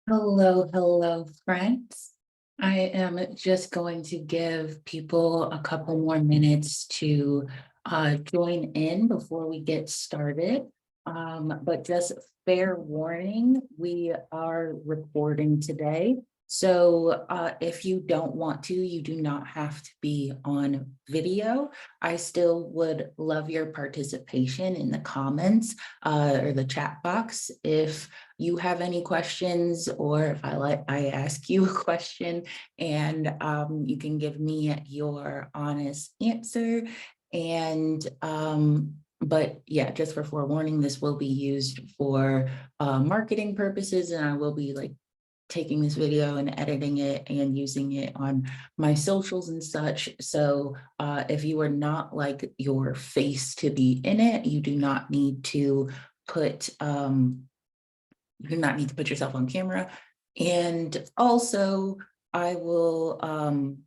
Hello, friends. I am just going to give people a couple more minutes to join in before we get started. But just fair warning, we are recording today. So if you don't want to, you do not have to be on video. I still would love your participation in the comments or the chat box. If you have any questions, or if I ask you a question and you can give me your honest answer. And but yeah, just for forewarning, this will be used for marketing purposes, and I will be like taking this video and editing it and using it on my socials and such. So if you are not like your face to be in it, you do not need to put yourself on camera. And also I won't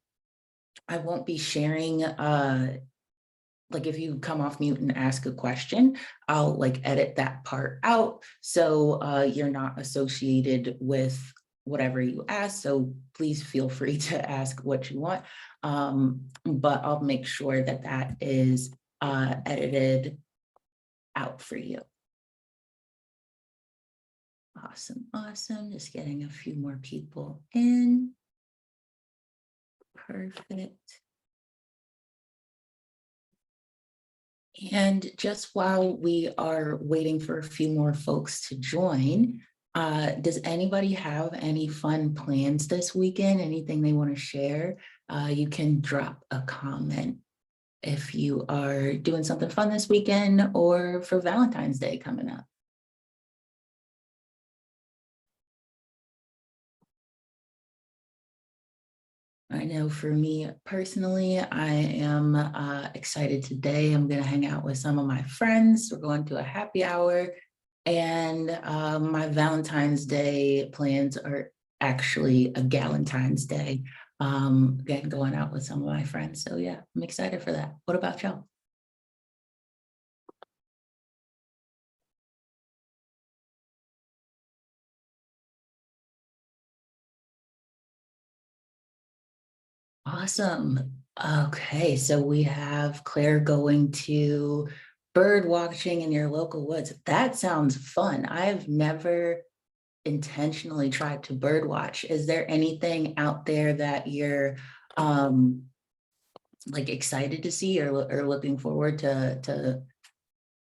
be sharing like if you come off mute and ask a question, I'll like edit that part out. So you're not associated with whatever you ask. So please feel free to ask what you want. But I'll make sure that that is edited out for you. Awesome. Just getting a few more people in. Perfect. And just while we are waiting for a few more folks to join, does anybody have any fun plans this weekend? Anything they want to share? You can drop a comment if you are doing something fun this weekend or for Valentine's Day coming up. I know for me personally, I am excited today. I'm going to hang out with some of my friends. We're going to a happy hour. And my Valentine's Day plans are actually a Galentine's Day. Again, going out with some of my friends. So yeah, I'm excited for that. What about y'all? Awesome. Okay, so we have Claire going to bird watching in your local woods. That sounds fun. I've never intentionally tried to bird watch. Is there anything out there that you're like excited to see or looking forward to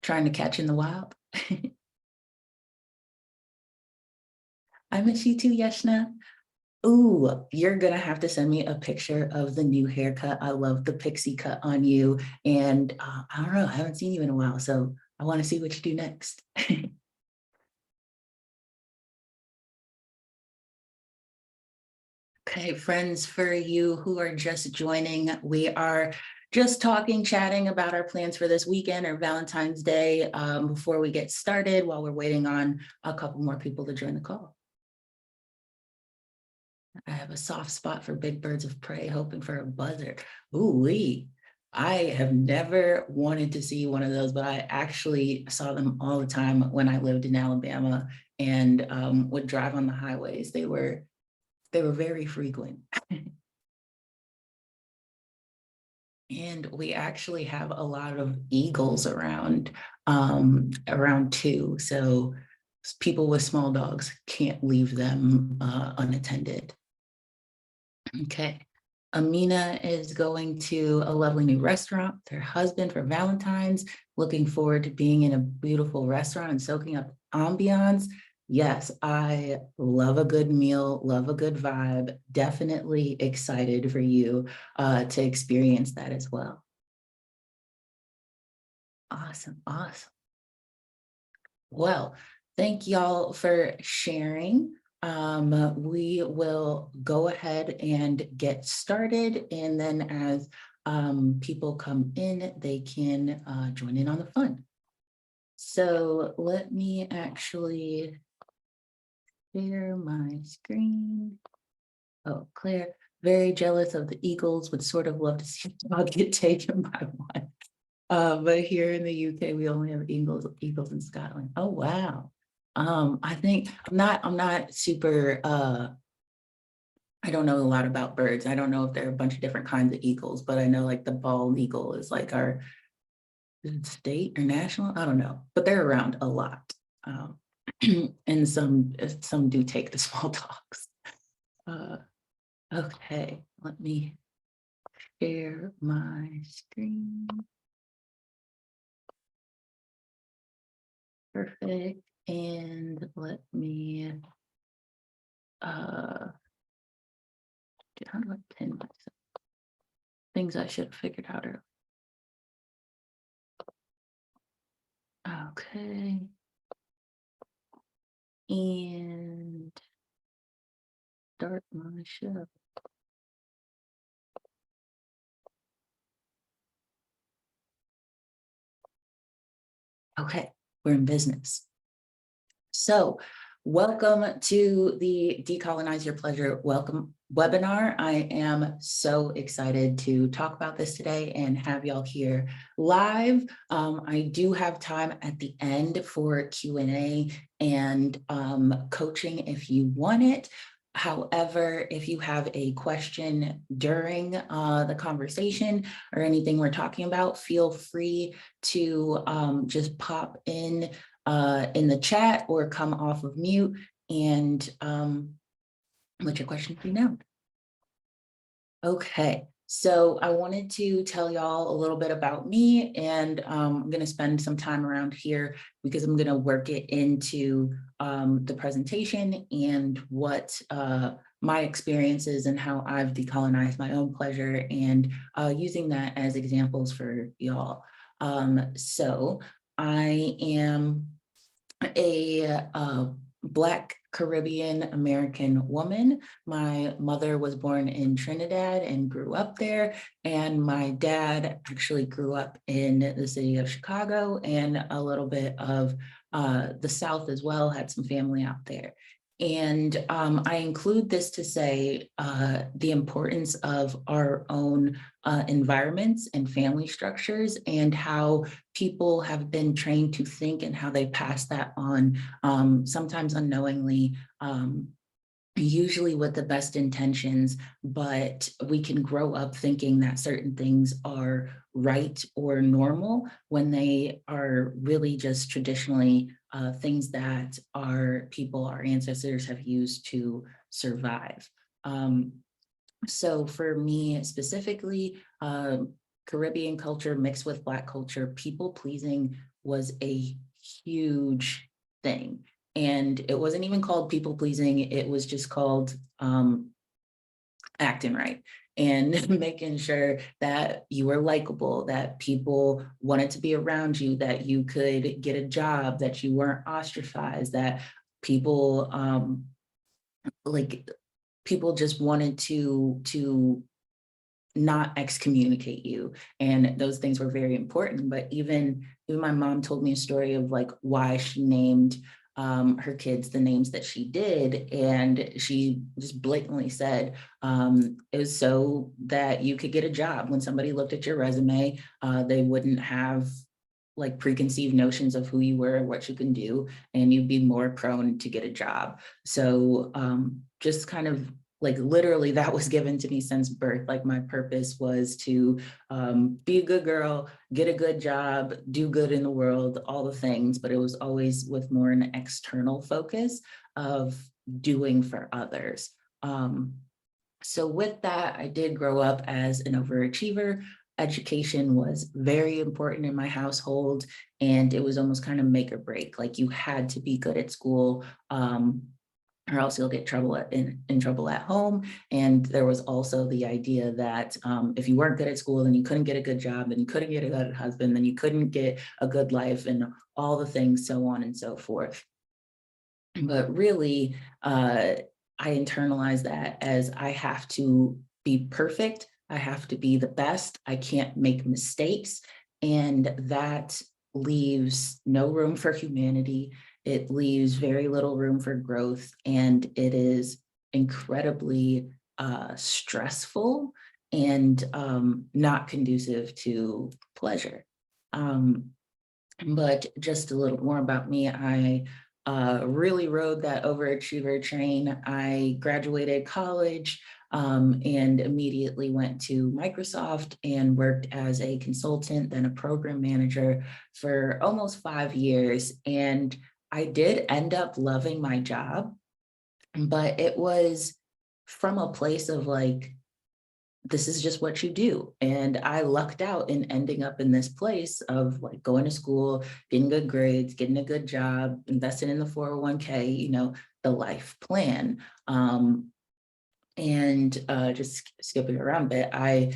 trying to catch in the wild? I miss you too, Yeshna. Ooh, you're gonna have to send me a picture of the new haircut. I love the pixie cut on you. And I don't know, I haven't seen you in a while, so I want to see what you do next. Okay, friends, for you who are just joining, we are just talking, chatting about our plans for this weekend or Valentine's Day before we get started while we're waiting on a couple more people to join the call. I have a soft spot for big birds of prey, hoping for a buzzard. Ooh-wee. I have never wanted to see one of those, but I actually saw them all the time when I lived in Alabama and would drive on the highways. They were very frequent. And we actually have a lot of eagles around too. So people with small dogs can't leave them unattended. Okay. Amina is going to a lovely new restaurant with her husband for Valentine's. Looking forward to being in a beautiful restaurant and soaking up ambiance. Yes, I love a good meal, love a good vibe. Definitely excited for you to experience that as well. Awesome. Well, thank y'all for sharing. We will go ahead and get started. And then as people come in, they can join in on the fun. So let me actually share my screen. Oh, Claire, very jealous of the Eagles, would sort of love to see the dog get taken by one. But here in the UK, we only have Eagles in Scotland. Oh, wow. I think I'm not super I don't know a lot about birds. I don't know if there are a bunch of different kinds of eagles, but I know like the bald eagle is like our state or national. I don't know, but they're around a lot. Um, and some do take the small dogs. Uh, okay, let me share my screen. Perfect. And let me uh how do I pin myself? Things I should have figured out earlier. Okay. And start my show. Okay, we're in business. So, welcome to the Decolonize Your Pleasure Welcome webinar. I am so excited to talk about this today and have y'all here live. I do have time at the end for Q&A and coaching if you want it. However, if you have a question during the conversation or anything we're talking about, feel free to just pop in the chat or come off of mute and let your question be known. Okay, so I wanted to tell y'all a little bit about me, and I'm going to spend some time around here because I'm going to work it into the presentation and what my experiences and how I've decolonized my own pleasure and using that as examples for y'all. So I am a Black Caribbean American woman. My mother was born in Trinidad and grew up there, and my dad actually grew up in the city of Chicago and a little bit of the South as well, had some family out there. And I include this to say the importance of our own environments and family structures and how people have been trained to think and how they pass that on, sometimes unknowingly, usually with the best intentions, but we can grow up thinking that certain things are right or normal when they are really just traditionally things that our people, our ancestors have used to survive. So for me specifically, Caribbean culture mixed with Black culture, people pleasing was a huge thing. And it wasn't even called people pleasing, it was just called acting right and making sure that you were likable, that people wanted to be around you, that you could get a job, that you weren't ostracized, that people like people just wanted to not excommunicate you, and those things were very important. But even my mom told me a story of like why she named her kids the names that she did, and she just blatantly said it was so that you could get a job. When somebody looked at your resume, they wouldn't have like preconceived notions of who you were and what you can do, and you'd be more prone to get a job. So just kind of like literally that was given to me since birth. Like my purpose was to be a good girl, get a good job, do good in the world, all the things, but it was always with more an external focus of doing for others. So with that, I did grow up as an overachiever. Education was very important in my household, and it was almost kind of make or break. Like you had to be good at school, or else you'll get in trouble at home. And there was also the idea that if you weren't good at school, then you couldn't get a good job, then you couldn't get a good husband, then you couldn't get a good life, and all the things, so on and so forth. But really, I internalize that as I have to be perfect. I have to be the best. I can't make mistakes. And that leaves no room for humanity. It leaves very little room for growth. And it is incredibly stressful and not conducive to pleasure. But just a little more about me. I really rode that overachiever train. I graduated college and immediately went to Microsoft and worked as a consultant, then a program manager for almost 5 years. And I did end up loving my job, but it was from a place of like, this is just what you do. And I lucked out in ending up in this place of like going to school, getting good grades, getting a good job, investing in the 401k, the life plan. And just skipping around a bit, I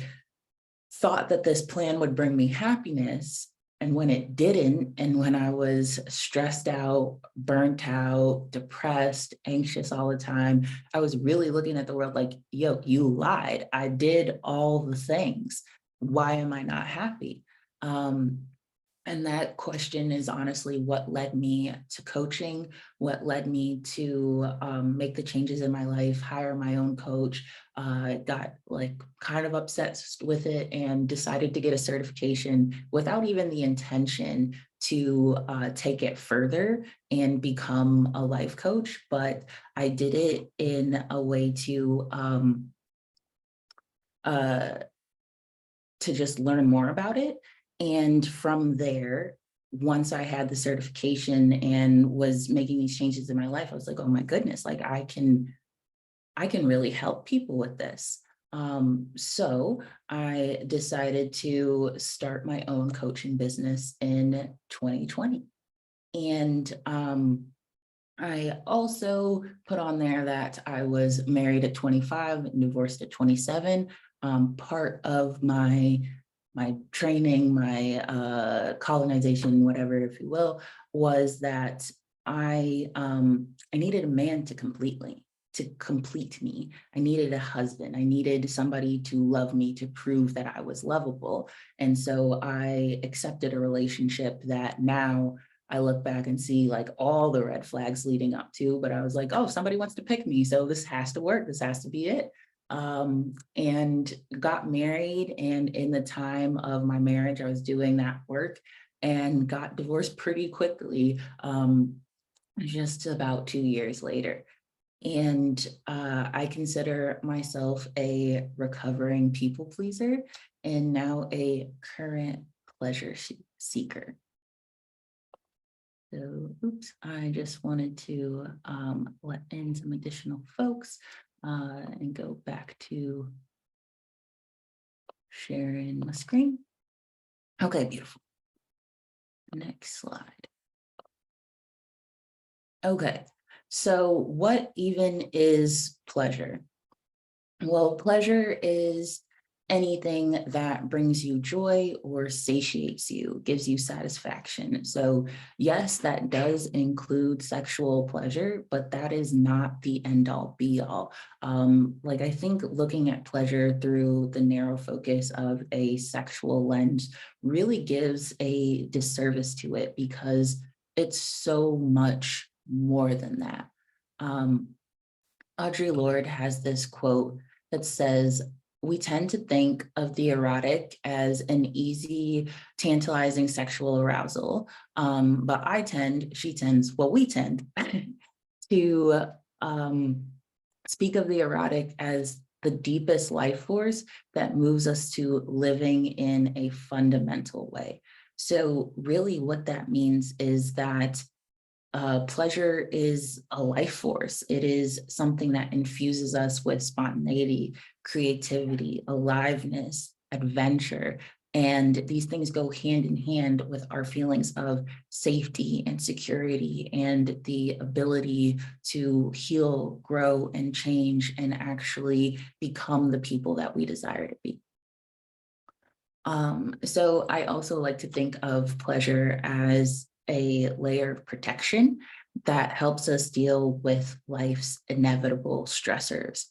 thought that this plan would bring me happiness. And when it didn't, and when I was stressed out, burnt out, depressed, anxious all the time, I was really looking at the world like, yo, you lied. I did all the things. Why am I not happy? And that question is honestly what led me to coaching, what led me to make the changes in my life, hire my own coach, got like kind of obsessed with it and decided to get a certification without even the intention to take it further and become a life coach. But I did it in a way uh, to just learn more about it. And from there, once I had the certification and was making these changes in my life, I was like, oh my goodness, like I can really help people with this. So I decided to start my own coaching business in 2020. And I also put on there that I was married at 25 and divorced at 27. Part of my training, my colonization, whatever, if you will, was that I needed a man to complete me. I needed a husband. I needed somebody to love me, to prove that I was lovable. And so I accepted a relationship that now I look back and see like all the red flags leading up to, but I was like, oh, somebody wants to pick me. So this has to work. This has to be it. And got married. And in the time of my marriage, I was doing that work and got divorced pretty quickly, just about 2 years later. And I consider myself a recovering people pleaser and now a current pleasure seeker. So, oops, I just wanted to let in some additional folks and go back to sharing my screen. Okay, beautiful. Next slide. Okay, so what even is pleasure? Well, pleasure is anything that brings you joy or satiates you, gives you satisfaction. So yes, that does include sexual pleasure, but that is not the end all be all. Like I think looking at pleasure through the narrow focus of a sexual lens really gives a disservice to it because it's so much more than that. Audre Lorde has this quote that says, we tend to think of the erotic as an easy, tantalizing sexual arousal. But we tend to speak of the erotic as the deepest life force that moves us to living in a fundamental way. So really what that means is that pleasure is a life force. It is something that infuses us with spontaneity, creativity, aliveness, adventure. And these things go hand in hand with our feelings of safety and security and the ability to heal, grow, and change and actually become the people that we desire to be. So I also like to think of pleasure as a layer of protection that helps us deal with life's inevitable stressors.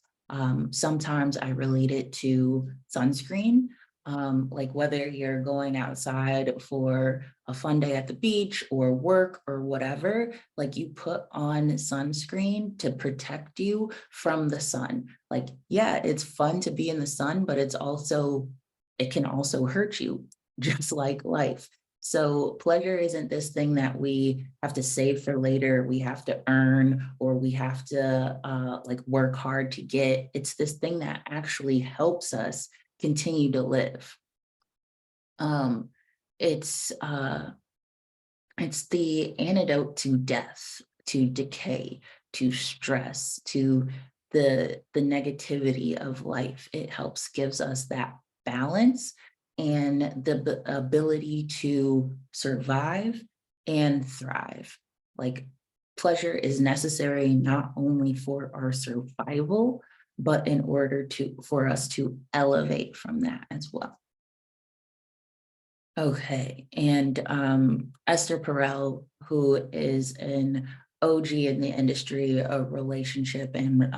Sometimes I relate it to sunscreen, like whether you're going outside for a fun day at the beach or work or whatever, like you put on sunscreen to protect you from the sun. Like, yeah, it's fun to be in the sun, but it can also hurt you, just like life. So pleasure isn't this thing that we have to save for later, we have to earn, or we have to like work hard to get. It's this thing that actually helps us continue to live. Um, it's it's the antidote to death, to decay, to stress, to the negativity of life. It helps gives us that balance and the ability to survive and thrive. Like pleasure is necessary not only for our survival, but in order to for us to elevate from that as well. Okay, and Esther Perel, who is an OG in the industry of relationship and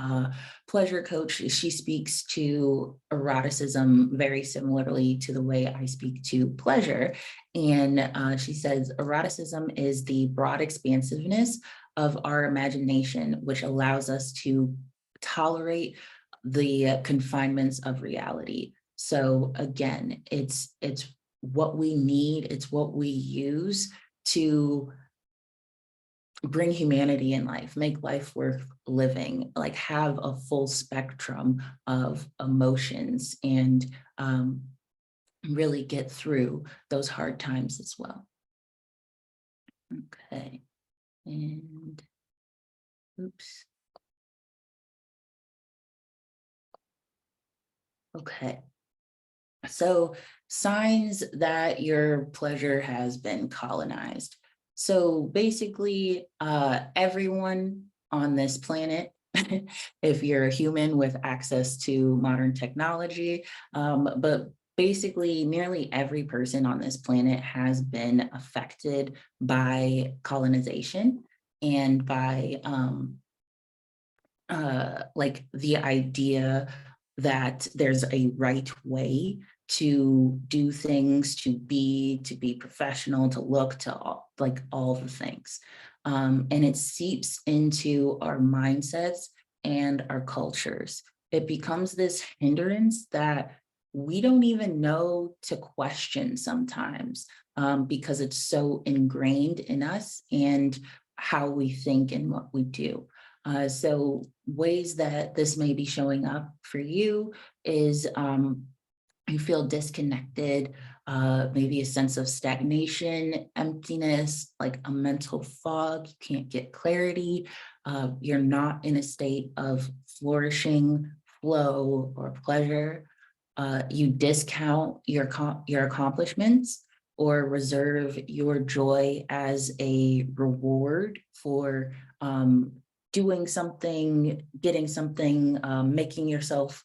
pleasure coach, she speaks to eroticism very similarly to the way I speak to pleasure. And she says eroticism is the broad expansiveness of our imagination, which allows us to tolerate the confinements of reality. So again, it's what we need, it's what we use to bring humanity in life, make life worth living, like have a full spectrum of emotions and really get through those hard times as well. Okay, and oops. Okay. So, signs that your pleasure has been colonized. So, basically, everyone on this planet, if you're a human with access to modern technology, but basically, nearly every person on this planet has been affected by colonization and by like the idea that there's a right way to do things, to be professional, to look, to like all the things. And it seeps into our mindsets and our cultures. It becomes this hindrance that we don't even know to question sometimes because it's so ingrained in us and how we think and what we do. So ways that this may be showing up for you is you feel disconnected, maybe a sense of stagnation, emptiness, like a mental fog, you can't get clarity, you're not in a state of flourishing, flow, or pleasure. You discount your accomplishments or reserve your joy as a reward for doing something, getting something, making yourself,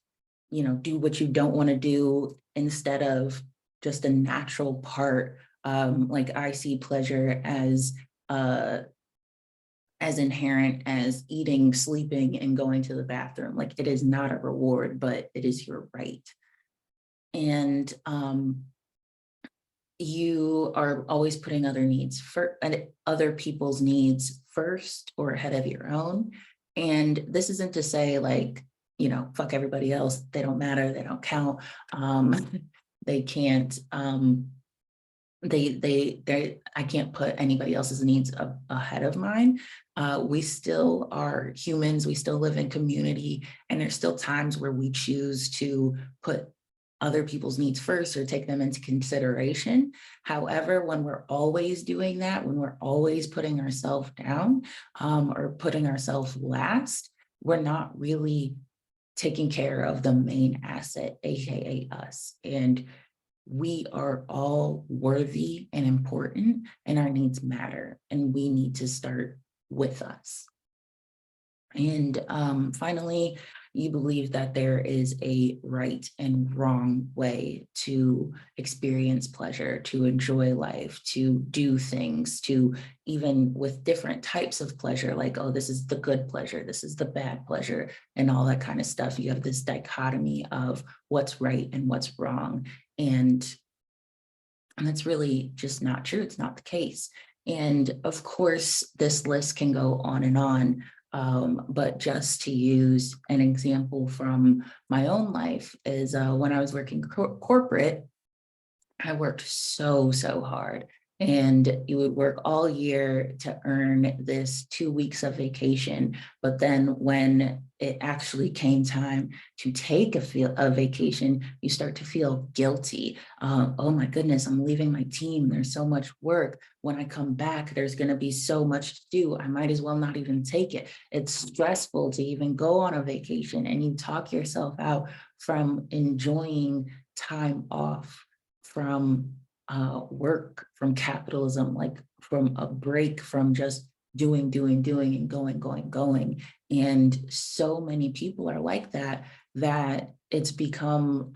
do what you don't want to do instead of just a natural part. Like I see pleasure as inherent as eating, sleeping, and going to the bathroom. Like it is not a reward, but it is your right. And you are always putting other needs for other people's needs first or ahead of your own. And this isn't to say like, fuck everybody else. They don't matter. They don't count. They can't, I can't put anybody else's needs ahead of mine. We still are humans. We still live in community. And there's still times where we choose to put other people's needs first or take them into consideration. However, when we're always doing that, when we're always putting ourselves down or putting ourselves last, we're not really taking care of the main asset, AKA us. And we are all worthy and important, and our needs matter, and we need to start with us. And finally, you believe that there is a right and wrong way to experience pleasure, to enjoy life, to do things, to even with different types of pleasure, like, oh, this is the good pleasure, this is the bad pleasure, and all that kind of stuff. You have this dichotomy of what's right and what's wrong. And that's really just not true. It's not the case. And of course, this list can go on and on. But just to use an example from my own life is when I was working corporate, I worked so hard. And you would work all year to earn this 2 weeks of vacation. But then when it actually came time to take a vacation, you start to feel guilty. Oh my goodness, I'm leaving my team. There's so much work. When I come back, there's going to be so much to do. I might as well not even take it. It's stressful to even go on a vacation, and you talk yourself out from enjoying time off from work, from capitalism, like from a break from just doing, and going. And so many people are like that, that it's become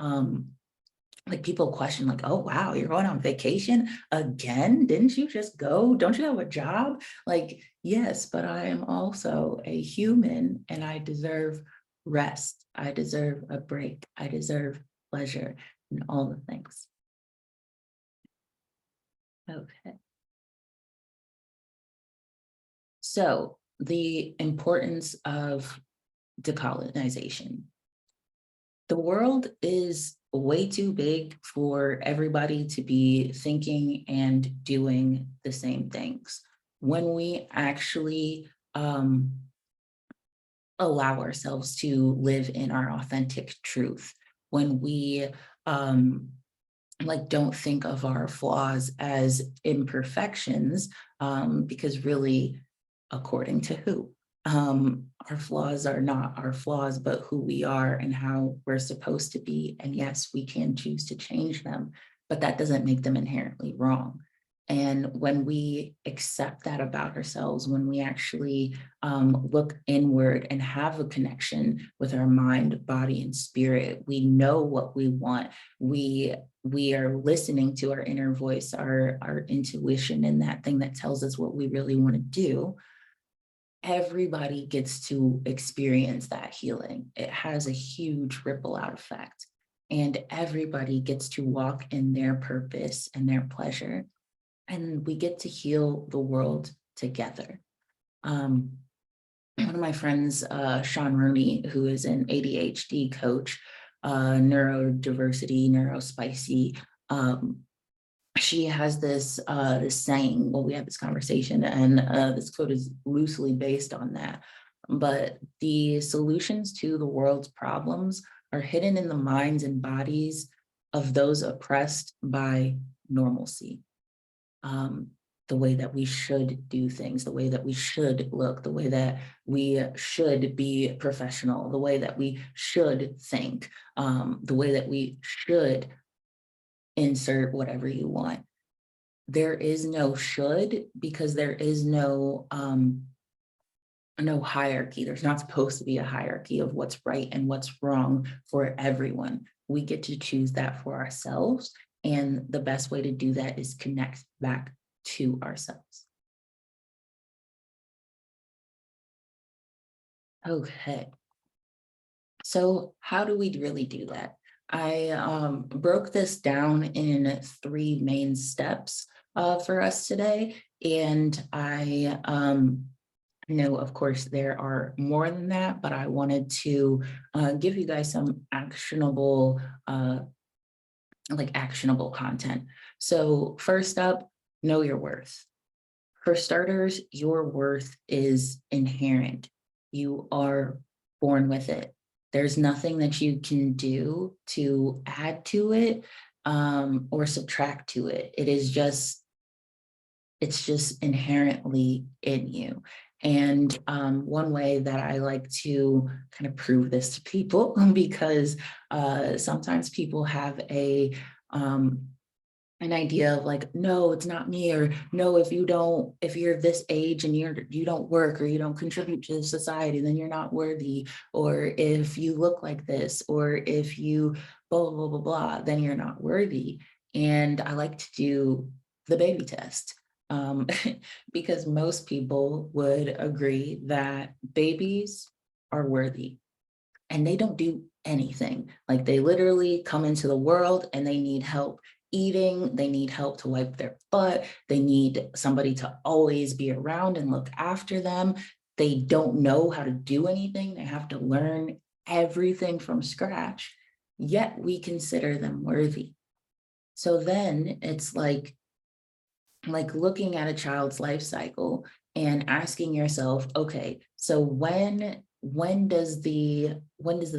like people question, like, oh, wow, you're going on vacation again? Didn't you just go? Don't you have a job? Like, yes, but I am also a human and I deserve rest. I deserve a break. I deserve pleasure and all the things. Okay. So the importance of decolonization. The world is way too big for everybody to be thinking and doing the same things. When we actually allow ourselves to live in our authentic truth, when we like don't think of our flaws as imperfections, because really, according to who, our flaws are not our flaws but who we are and how we're supposed to be. And yes, we can choose to change them, but that doesn't make them inherently wrong. And when we accept that about ourselves, when we actually look inward and have a connection with our mind, body, and spirit, we know what we want. We are listening to our inner voice, our intuition, and that thing that tells us what we really want to do. Everybody gets to experience that healing. It has a huge ripple out effect, and everybody gets to walk in their purpose and their pleasure, and we get to heal the world together. Um, One of my friends, Sean Rooney, who is an ADHD coach, neurodiversity, neurospicy, um, she has this saying. Well, we had this conversation, and this quote is loosely based on that. But the solutions to the world's problems are hidden in the minds and bodies of those oppressed by normalcy. um, the way that we should do things, the way that we should look, the way that we should be professional, the way that we should think, the way that we should insert whatever you want. There is no should, because there is no hierarchy. There's not supposed to be a hierarchy of what's right and what's wrong for everyone. We get to choose that for ourselves. And the best way to do that is connect back to ourselves. Okay. So how do we really do that? I broke this down in three main steps for us today. And I know, of course, there are more than that, but I wanted to give you guys some actionable content. So first up, know your worth. For starters, your worth is inherent. You are born with it. There's nothing that you can do to add to it or subtract to it. It's just inherently in you. And one way that I like to kind of prove this to people, because sometimes people have um, an idea of like, no, it's not me, or no, if you're this age and you don't work or you don't contribute to society, then you're not worthy. Or if you look like this, or if you blah, blah, blah, blah, then you're not worthy. And I like to do the baby test. Um, because most people would agree that babies are worthy and they don't do anything. Like they literally come into the world and they need help eating, they need help to wipe their butt, they need somebody to always be around and look after them. They don't know how to do anything, they have to learn everything from scratch, yet we consider them worthy. So then it's like, like looking at a child's life cycle and asking yourself, okay, so when does the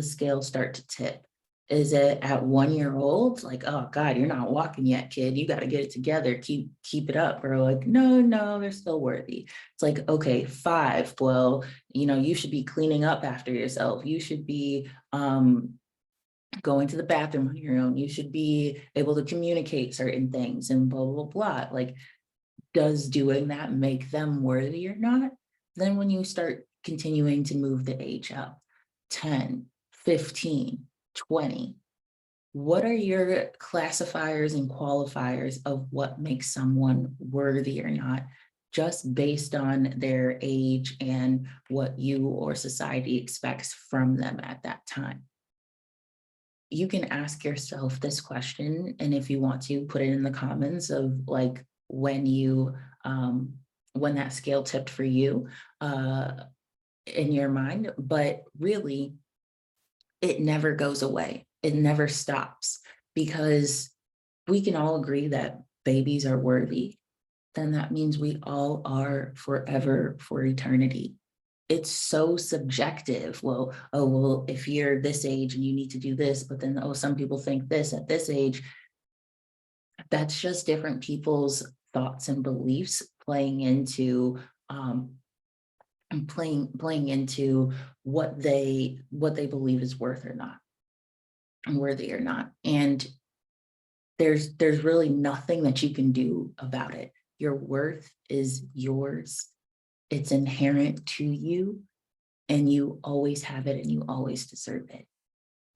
scale start to tip? Is it at 1 year old? Like, oh God, you're not walking yet, kid. You got to get it together. Keep it up. Or like, no, no, they're still worthy. It's like, okay, 5. Well, you should be cleaning up after yourself. You should be going to the bathroom on your own. You should be able to communicate certain things and blah, blah, blah. Like, does doing that make them worthy or not? Then when you start continuing to move the age up, 10, 15, 20, what are your classifiers and qualifiers of what makes someone worthy or not, just based on their age and what you or society expects from them at that time? You can ask yourself this question, and if you want to put it in the comments of like um when that scale tipped for you uh in your mind. But really, it never goes away, it never stops, because we can all agree that babies are worthy. Then that means we all are forever, for eternity. It's so subjective. Well, oh, well, if you're this age and you need to do this, but then, oh, some people think this at this age. That's just different people's thoughts and beliefs playing into um, and playing into what they believe is worth or not, and worthy or not. And there's really nothing that you can do about it. Your worth is yours. It's inherent to you, and you always have it and you always deserve it.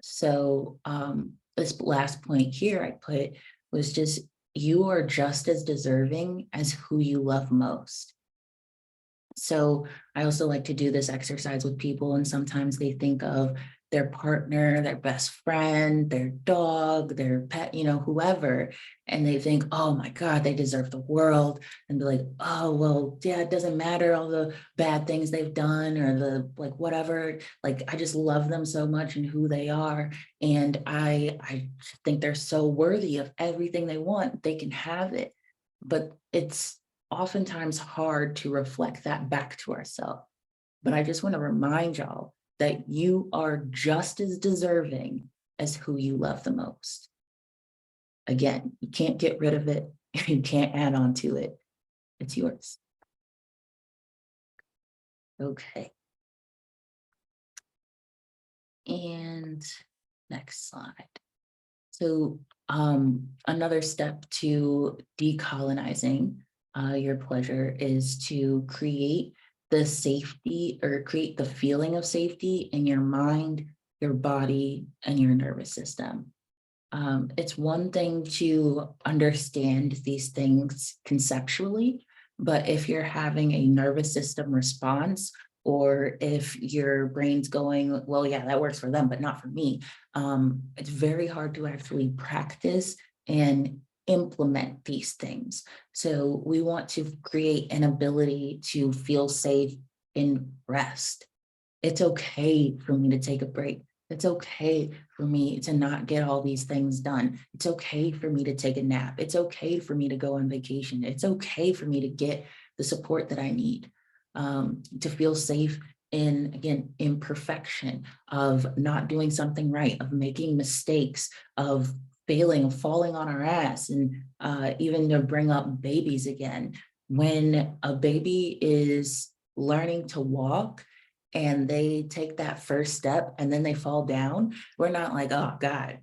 So this last point here I put was just, you are just as deserving as who you love most. So I also like to do this exercise with people, and sometimes they think of their partner, their best friend, their dog, their pet, whoever, and they think, oh my God, they deserve the world. And be like, oh, well, yeah, it doesn't matter all the bad things they've done or the like whatever. Like, I just love them so much and who they are. And I think they're so worthy of everything they want. They can have it. But it's oftentimes hard to reflect that back to ourselves. But I just want to remind y'all that you are just as deserving as who you love the most. Again, you can't get rid of it. You can't add on to it. It's yours. Okay. And next slide. So another step to decolonizing your pleasure is to create the safety, or create the feeling of safety in your mind, your body, and your nervous system. It's one thing to understand these things conceptually, but if you're having a nervous system response, or if your brain's going, well, yeah, that works for them, but not for me, it's very hard to actually practice and implement these things. So we want to create an ability to feel safe in rest. It's okay for me to take a break. It's okay for me to not get all these things done. It's okay for me to take a nap. It's okay for me to go on vacation. It's okay for me to get the support that I need, to feel safe in, again, imperfection, of not doing something right, of making mistakes, of failing, of falling on our ass. And even to bring up babies again, when a baby is learning to walk, and they take that first step and then they fall down, we're not like, oh God,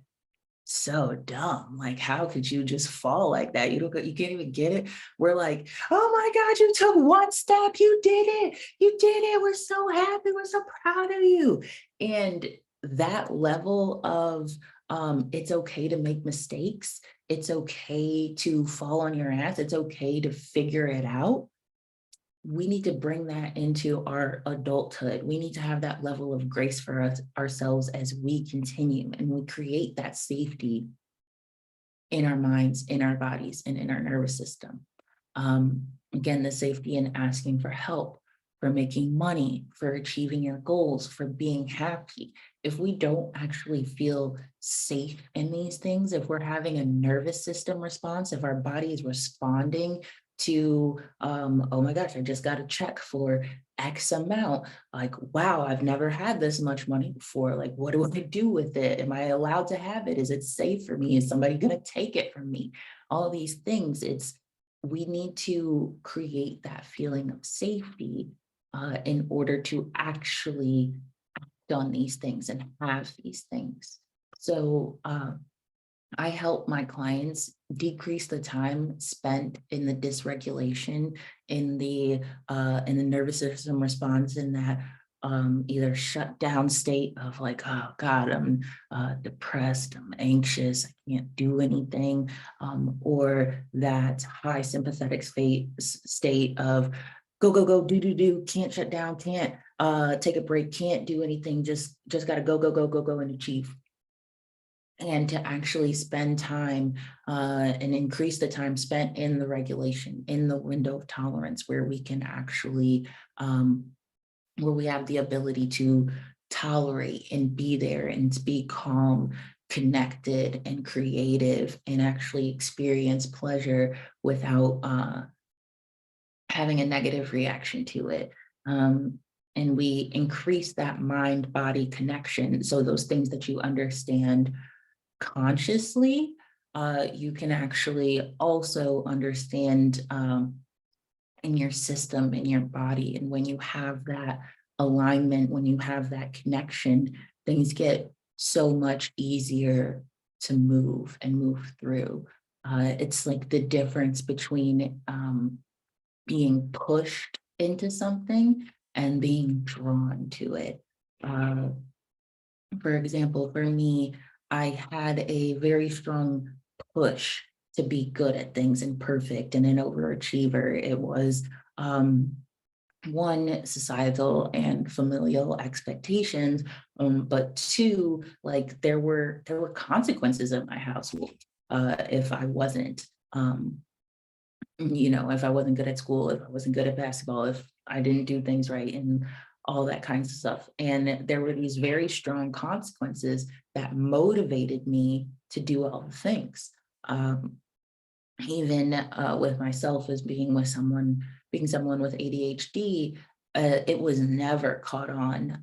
so dumb. Like, how could you just fall like that? You can't even get it. We're like, oh my God, you took one step, you did it. You did it. We're so happy. We're so proud of you. And that level of it's okay to make mistakes. It's okay to fall on your ass. It's okay to figure it out. We need to bring that into our adulthood. We need to have that level of grace for us ourselves as we continue, and we create that safety in our minds, in our bodies, and in our nervous system. Again, the safety in asking for help, for making money, for achieving your goals, for being happy. If we don't actually feel safe in these things, if we're having a nervous system response, if our body is responding to, oh my gosh, I just got a check for X amount. Like, wow, I've never had this much money before. Like, what do I do with it? Am I allowed to have it? Is it safe for me? Is somebody going to take it from me? All these things. We need to create that feeling of safety in order to actually done these things and have these things. So I help my clients decrease the time spent in the dysregulation, in the nervous system response, in that either shut down state of like, oh God, I'm depressed, I'm anxious, I can't do anything, or that high sympathetic state of go, go, go, do, do, do, can't shut down, can't take a break, can't do anything, just gotta go, go, go, go, go and achieve. And to actually spend time and increase the time spent in the regulation, in the window of tolerance, where we can actually, where we have the ability to tolerate and be there and to be calm, connected, and creative, and actually experience pleasure without having a negative reaction to it. And we increase that mind body connection. So, those things that you understand consciously, you can actually also understand in your system, in your body. And when you have that alignment, when you have that connection, things get so much easier to move and move through. It's like the difference between being pushed into something and being drawn to it. Uh, for example, for me, I had a very strong push to be good at things and perfect and an overachiever. It was one, societal and familial expectations, but two, like there were consequences in my household if I wasn't. If I wasn't good at school, if I wasn't good at basketball, if I didn't do things right and all that kinds of stuff. And there were these very strong consequences that motivated me to do all the things. Um, Even with myself as being someone with ADHD, it was never caught on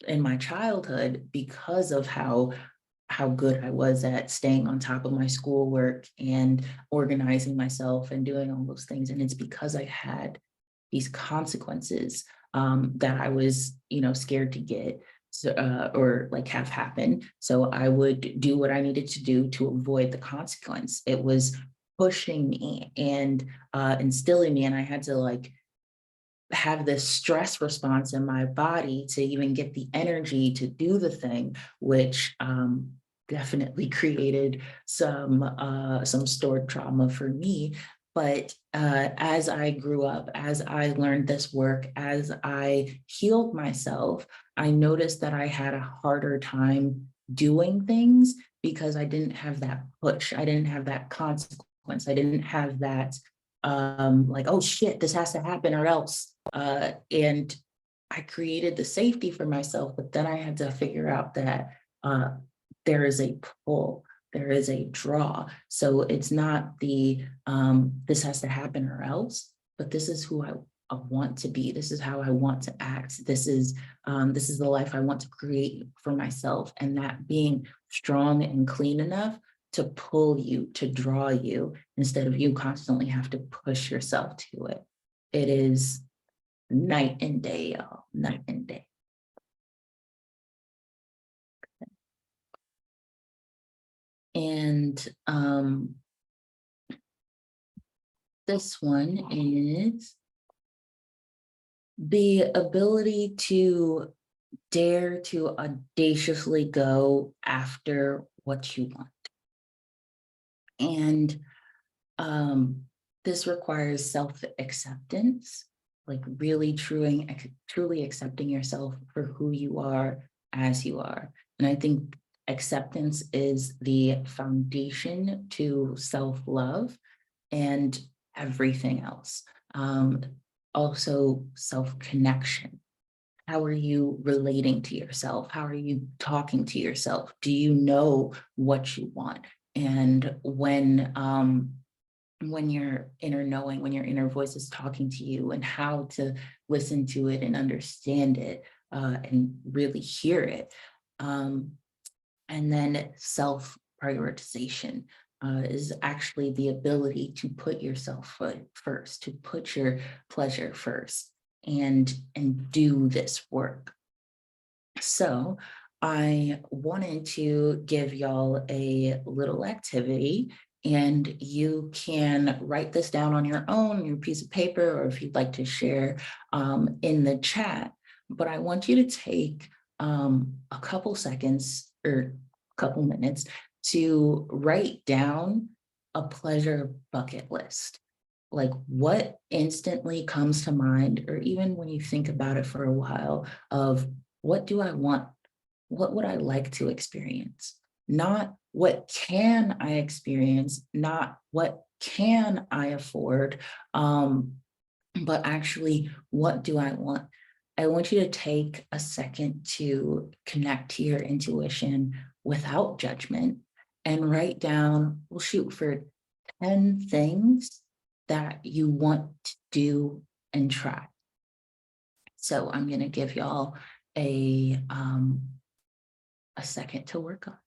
in my childhood because of how good I was at staying on top of my schoolwork and organizing myself and doing all those things. And it's because I had these consequences that I was, scared to get, so, or like have happen. So I would do what I needed to do to avoid the consequence. It was pushing me and instilling me, and I had to like have this stress response in my body to even get the energy to do the thing, which definitely created some stored trauma for me. But as I grew up, as I learned this work, as I healed myself, I noticed that I had a harder time doing things because I didn't have that push. I didn't have that consequence. I didn't have that like, oh shit, this has to happen or else. And I created the safety for myself, but then I had to figure out that uh, there is a pull, there is a draw. So it's not this has to happen or else, but this is who I want to be. This is how I want to act. This is the life I want to create for myself. And that being strong and clean enough to pull you, to draw you, instead of you constantly have to push yourself to it. It is night and day, y'all, night and day. And this one is the ability to dare to audaciously go after what you want. And this requires self-acceptance, like really truly accepting yourself for who you are as you are. And I think acceptance is the foundation to self-love and everything else. Also self-connection. How are you relating to yourself? How are you talking to yourself? Do you know what you want? And when when your inner knowing, when your inner voice is talking to you, and how to listen to it and understand it, and really hear it. Um, and then self prioritization is actually the ability to put yourself first, to put your pleasure first, and do this work. So I wanted to give y'all a little activity, and you can write this down on your own, your piece of paper, or if you'd like to share in the chat. But I want you to take a couple seconds or a couple minutes to write down a pleasure bucket list. Like, what instantly comes to mind, or even when you think about it for a while, of what do I want? What would I like to experience? Not what can I experience, not what can I afford, but actually, what do I want? I want you to take a second to connect to your intuition without judgment and write down, we'll shoot for 10 things that you want to do and try. So I'm going to give y'all a second to work on.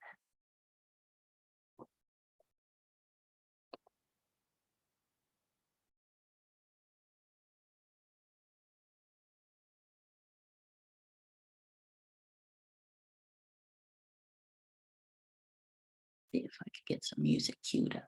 See if I could get some music queued up.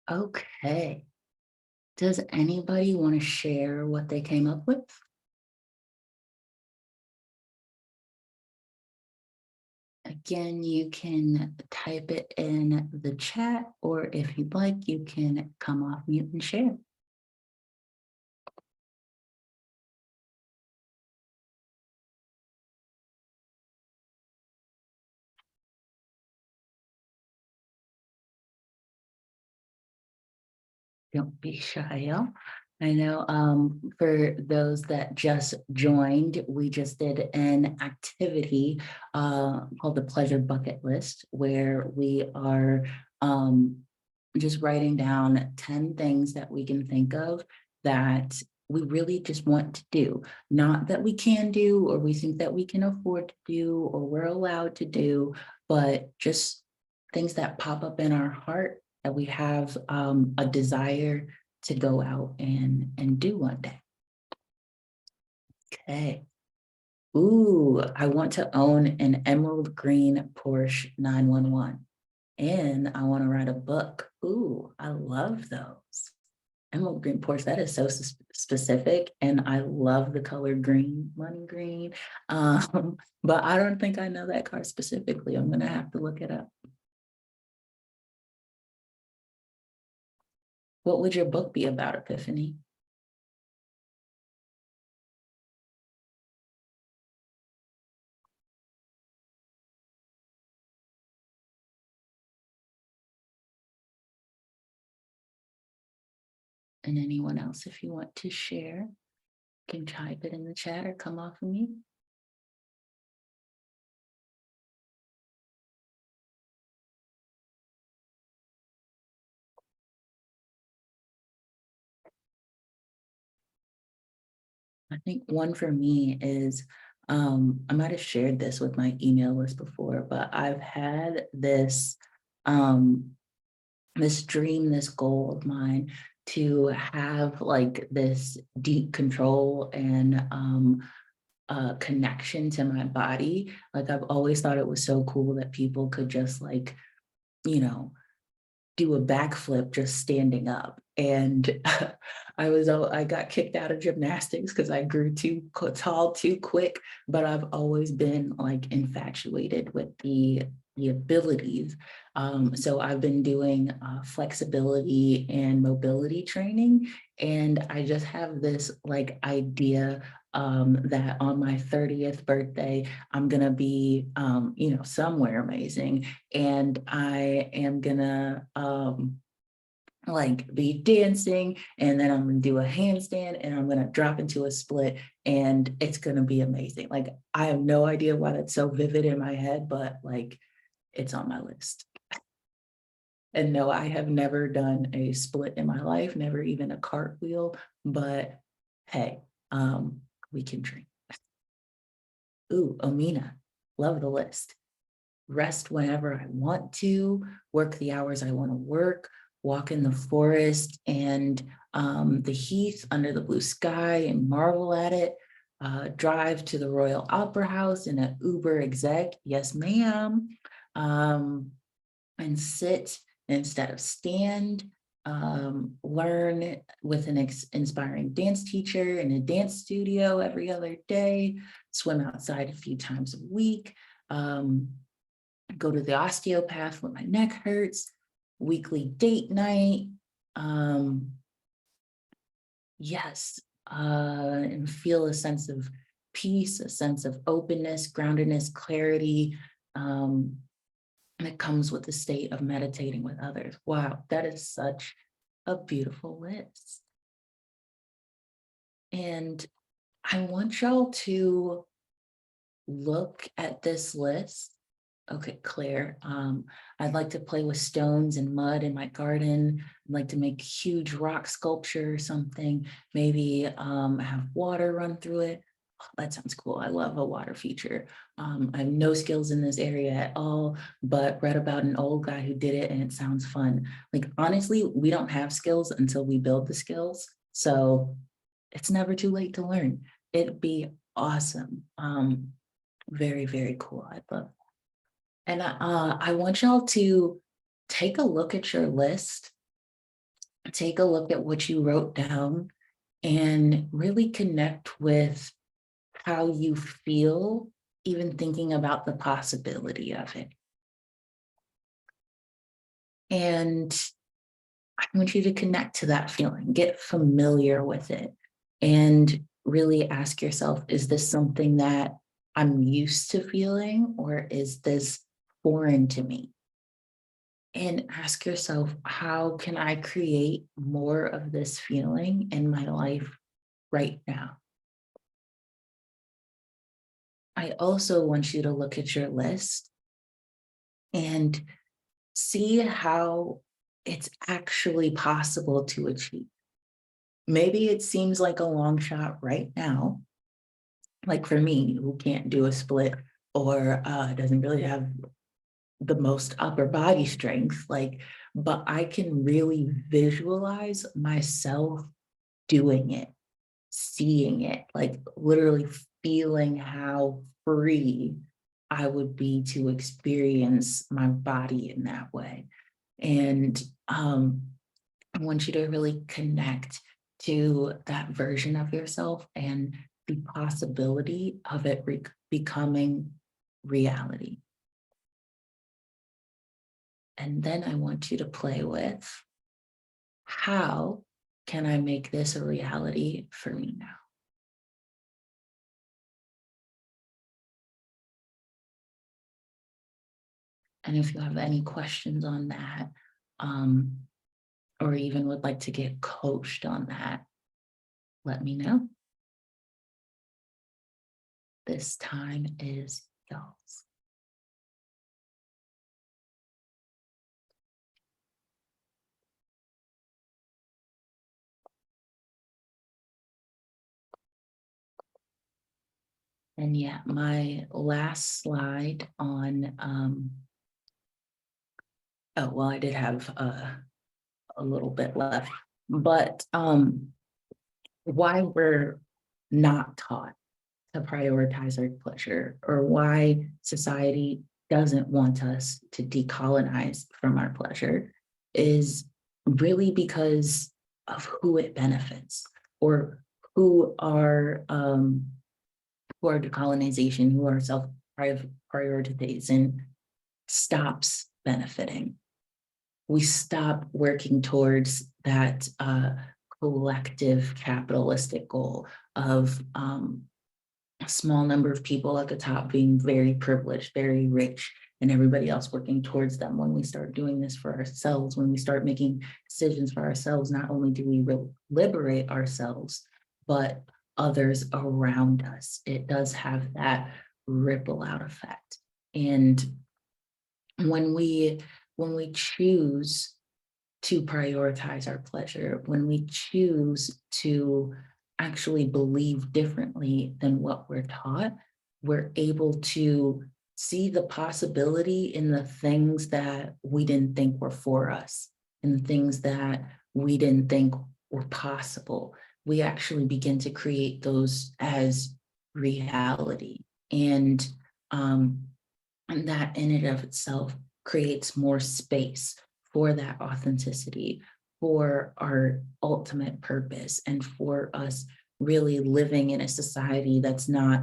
Okay. Does anybody want to share what they came up with? Again, you can type it in the chat, or if you'd like, you can come off mute and share. Don't be shy, y'all. I know for those that just joined, we just did an activity called the Pleasure Bucket List, where we are um, just writing down 10 things that we can think of that we really just want to do. Not that we can do, or we think that we can afford to do, or we're allowed to do, but just things that pop up in our heart that we have a desire to go out and do one day. Okay. Ooh, I want to own an emerald green Porsche 911, and I want to write a book. Ooh, I love those. Emerald green Porsche, that is so specific, and I love the color green, money green. But I don't think I know that car specifically. I'm gonna have to look it up. What would your book be about, Epiphany? And anyone else, if you want to share, can type it in the chat or come off of me. I think one for me is, I might have shared this with my email list before, but I've had um, this dream, this goal of mine to have like this deep control and connection to my body. Like I've always thought it was so cool that people could just like, you know, do a backflip just standing up. And I got kicked out of gymnastics because I grew too tall too quick, but I've always been like infatuated with the abilities. So I've been doing flexibility and mobility training, and I just have this like idea that on my 30th birthday, I'm gonna be, somewhere amazing, and I am gonna like be dancing, and then I'm gonna do a handstand, and I'm gonna drop into a split, and it's gonna be amazing. Like I have no idea why that's so vivid in my head, but like it's on my list. And no, I have never done a split in my life, never even a cartwheel, but hey, we can dream. Ooh, Amina, love the list. Rest whenever I want to, work the hours I want to work, walk in the forest and the heath under the blue sky and marvel at it, drive to the Royal Opera House in an Uber exec, yes ma'am, and sit instead of stand, learn with an inspiring dance teacher in a dance studio every other day, swim outside a few times a week, go to the osteopath when my neck hurts, weekly date night. Um, yes, and feel a sense of peace, a sense of openness, groundedness, clarity that comes with the state of meditating with others. Wow, that is such a beautiful list. And I want y'all to look at this list. Okay, Claire. I'd like to play with stones and mud in my garden. I'd like to make huge rock sculpture or something. Maybe have water run through it. Oh, that sounds cool. I love a water feature. I have no skills in this area at all, but read about an old guy who did it and it sounds fun. Like honestly, we don't have skills until we build the skills. So it's never too late to learn. It'd be awesome. Very, very cool. I'd love. And I want y'all to take a look at your list, take a look at what you wrote down, and really connect with how you feel even thinking about the possibility of it. And I want you to connect to that feeling, get familiar with it, and really ask yourself, is this something that I'm used to feeling, or is this foreign to me? And ask yourself, how can I create more of this feeling in my life right now? I also want you to look at your list and see how it's actually possible to achieve. Maybe it seems like a long shot right now, like for me, who can't do a split or doesn't really have the most upper body strength, like, but I can really visualize myself doing it, seeing it, like literally feeling how free I would be to experience my body in that way. And I want you to really connect to that version of yourself and the possibility of it becoming reality. And then I want you to play with, how can I make this a reality for me now? And if you have any questions on that, um, or even would like to get coached on that, let me know. This time is yours. And yeah, my last slide on, oh, well, I did have a little bit left, but why we're not taught to prioritize our pleasure, or why society doesn't want us to decolonize from our pleasure, is really because of who it benefits, or who are decolonization, who are self prioritization stops benefiting. We stop working towards that collective capitalistic goal of a small number of people at the top being very privileged, very rich, and everybody else working towards them. When we start doing this for ourselves, when we start making decisions for ourselves, not only do we liberate ourselves, but others around us. It does have that ripple out effect. And when we choose to prioritize our pleasure, when we choose to actually believe differently than what we're taught, we're able to see the possibility in the things that we didn't think were for us, and the things that we didn't think were possible. We actually begin to create those as reality. Um, and that in and of itself creates more space for that authenticity, for our ultimate purpose, and for us really living in a society that's not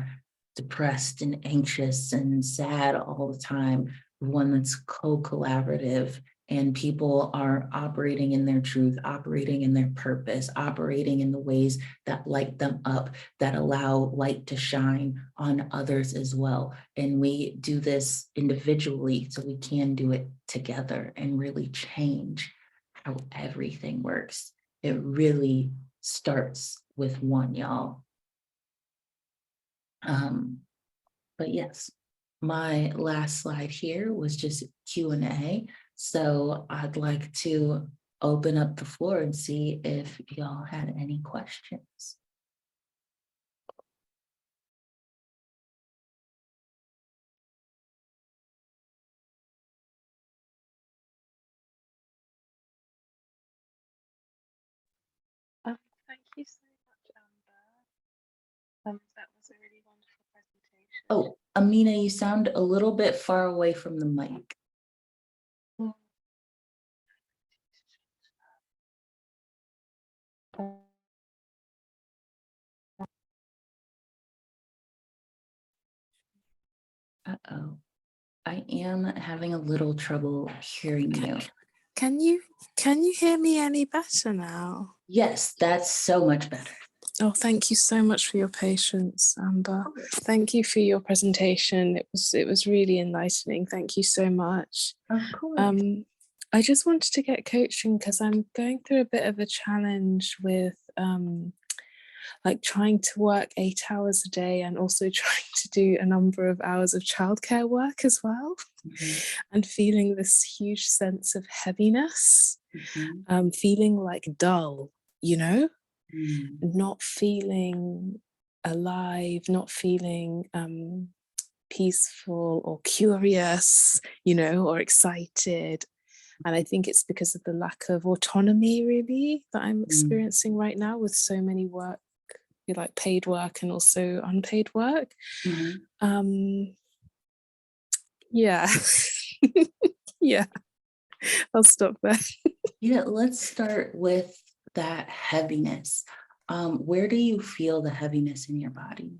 depressed and anxious and sad all the time, one that's co-collaborative, and people are operating in their truth, operating in their purpose, operating in the ways that light them up, that allow light to shine on others as well. And we do this individually so we can do it together and really change how everything works. It really starts with one, y'all. Um, but yes, my last slide here was just Q&A. So I'd like to open up the floor and see if y'all had any questions. Thank you so much, Amber. That was a really wonderful presentation. Oh, Amina, you sound a little bit far away from the mic. Uh-oh. I am having a little trouble hearing you. Can you hear me any better now? Yes, that's so much better. Oh, thank you so much for your patience, Amber. Thank you for your presentation. It was really enlightening. Thank you so much. Of course. I just wanted to get coaching because I'm going through a bit of a challenge with like trying to work 8 hours a day and also trying to do a number of hours of childcare work as well, and feeling this huge sense of heaviness, feeling like dull, you know, not feeling alive, not feeling peaceful or curious, you know, or excited. And I think it's because of the lack of autonomy, really, that I'm experiencing right now with so many work, like paid work and also unpaid work. Yeah. Yeah, I'll stop there. Yeah, let's start with that heaviness. Where do you feel the heaviness in your body?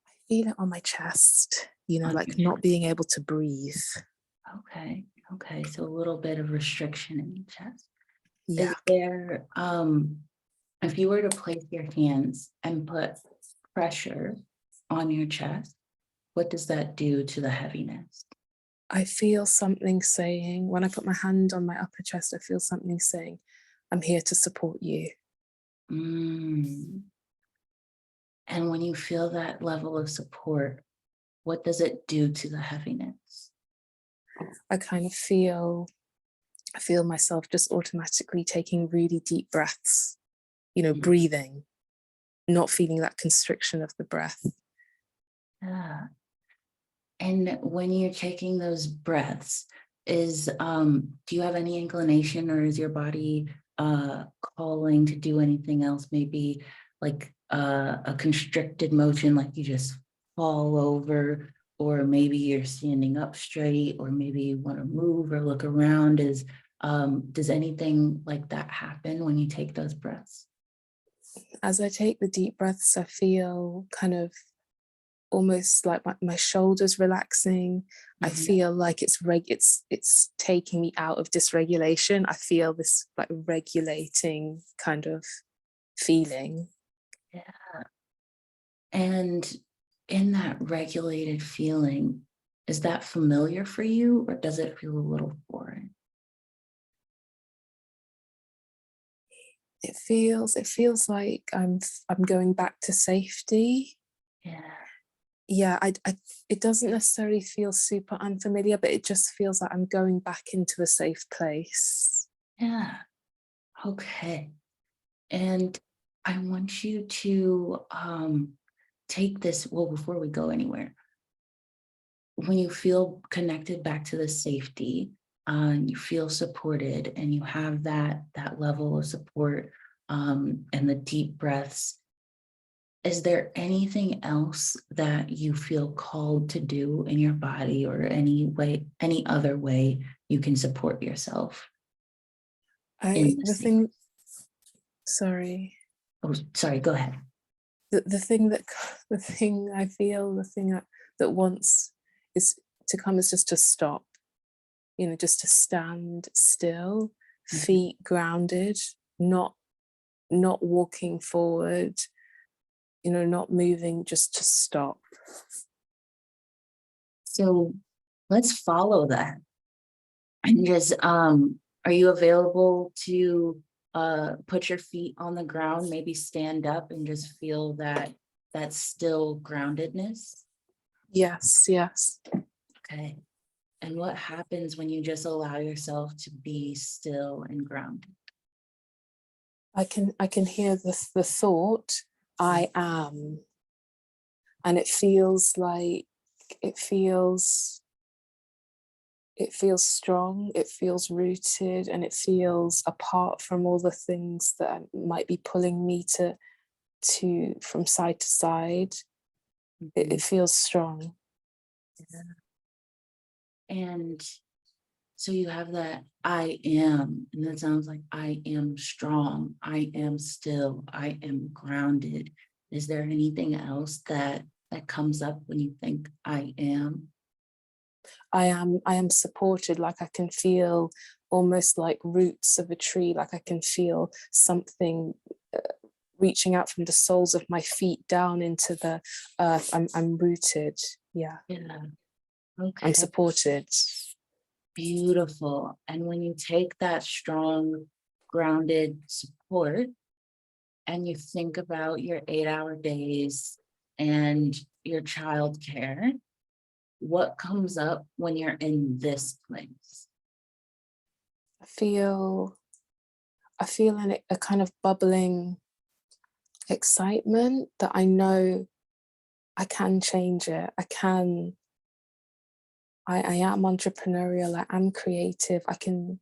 I feel it on my chest, you know, On like your not being able to breathe. Okay, okay, so a little bit of restriction in your chest. Is Yeah. there, if you were to place your hands and put pressure on your chest, what does that do to the heaviness? I feel something saying, when I put my hand on my upper chest, I feel something saying, I'm here to support you. Mm. And when you feel that level of support, what does it do to the heaviness? I kind of feel myself just automatically taking really deep breaths, you know, Mm. breathing, not feeling that constriction of the breath. Yeah. And when you're taking those breaths, do you have any inclination, or is your body calling to do anything else? Maybe like a constricted motion, like you just fall over, or maybe you're standing up straight, or maybe you want to move or look around. Does anything like that happen when you take those breaths? As I take the deep breaths, I feel kind of almost like my shoulders relaxing. I feel like it's taking me out of dysregulation. I feel this like regulating kind of feeling. Yeah. And in that regulated feeling, is that familiar for you, or does it feel a little foreign? It feels like I'm going back to safety. Yeah. Yeah, it doesn't necessarily feel super unfamiliar, but it just feels like I'm going back into a safe place. Yeah. Okay. And I want you to take this, well, before we go anywhere, when you feel connected back to the safety, you feel supported, and you have that level of support, and the deep breaths, is there anything else that you feel called to do in your body, or any other way you can support yourself I in the this thing? thing Sorry. Oh, sorry, go ahead. The thing that the thing I feel, the thing that wants is to come is just to stop, you know, just to stand still, Mhm. feet grounded, not walking forward, you know, not moving, just to stop. So let's follow that. And just, are you available to put your feet on the ground, maybe stand up and just feel that still groundedness? Yes, yes. Okay. And what happens when you just allow yourself to be still and grounded? I can hear the thought, I am, and it feels like it feels it feels strong, it feels rooted, and it feels apart from all the things that might be pulling me to from side to side. It Mhm. feels strong. And so you have that I am, and that sounds like I am strong, I am still, I am grounded. Is there anything else that that comes up when you think I am? I am supported, like I can feel almost like roots of a tree, like I can feel something reaching out from the soles of my feet down into the earth. I'm rooted. Yeah, Yeah. I'm Okay. supported. Beautiful. And when you take that strong, grounded support and you think about your 8-hour days and your childcare, what comes up when you're in this place? I feel a kind of bubbling excitement that I know I can change it. I am entrepreneurial, I am creative, I can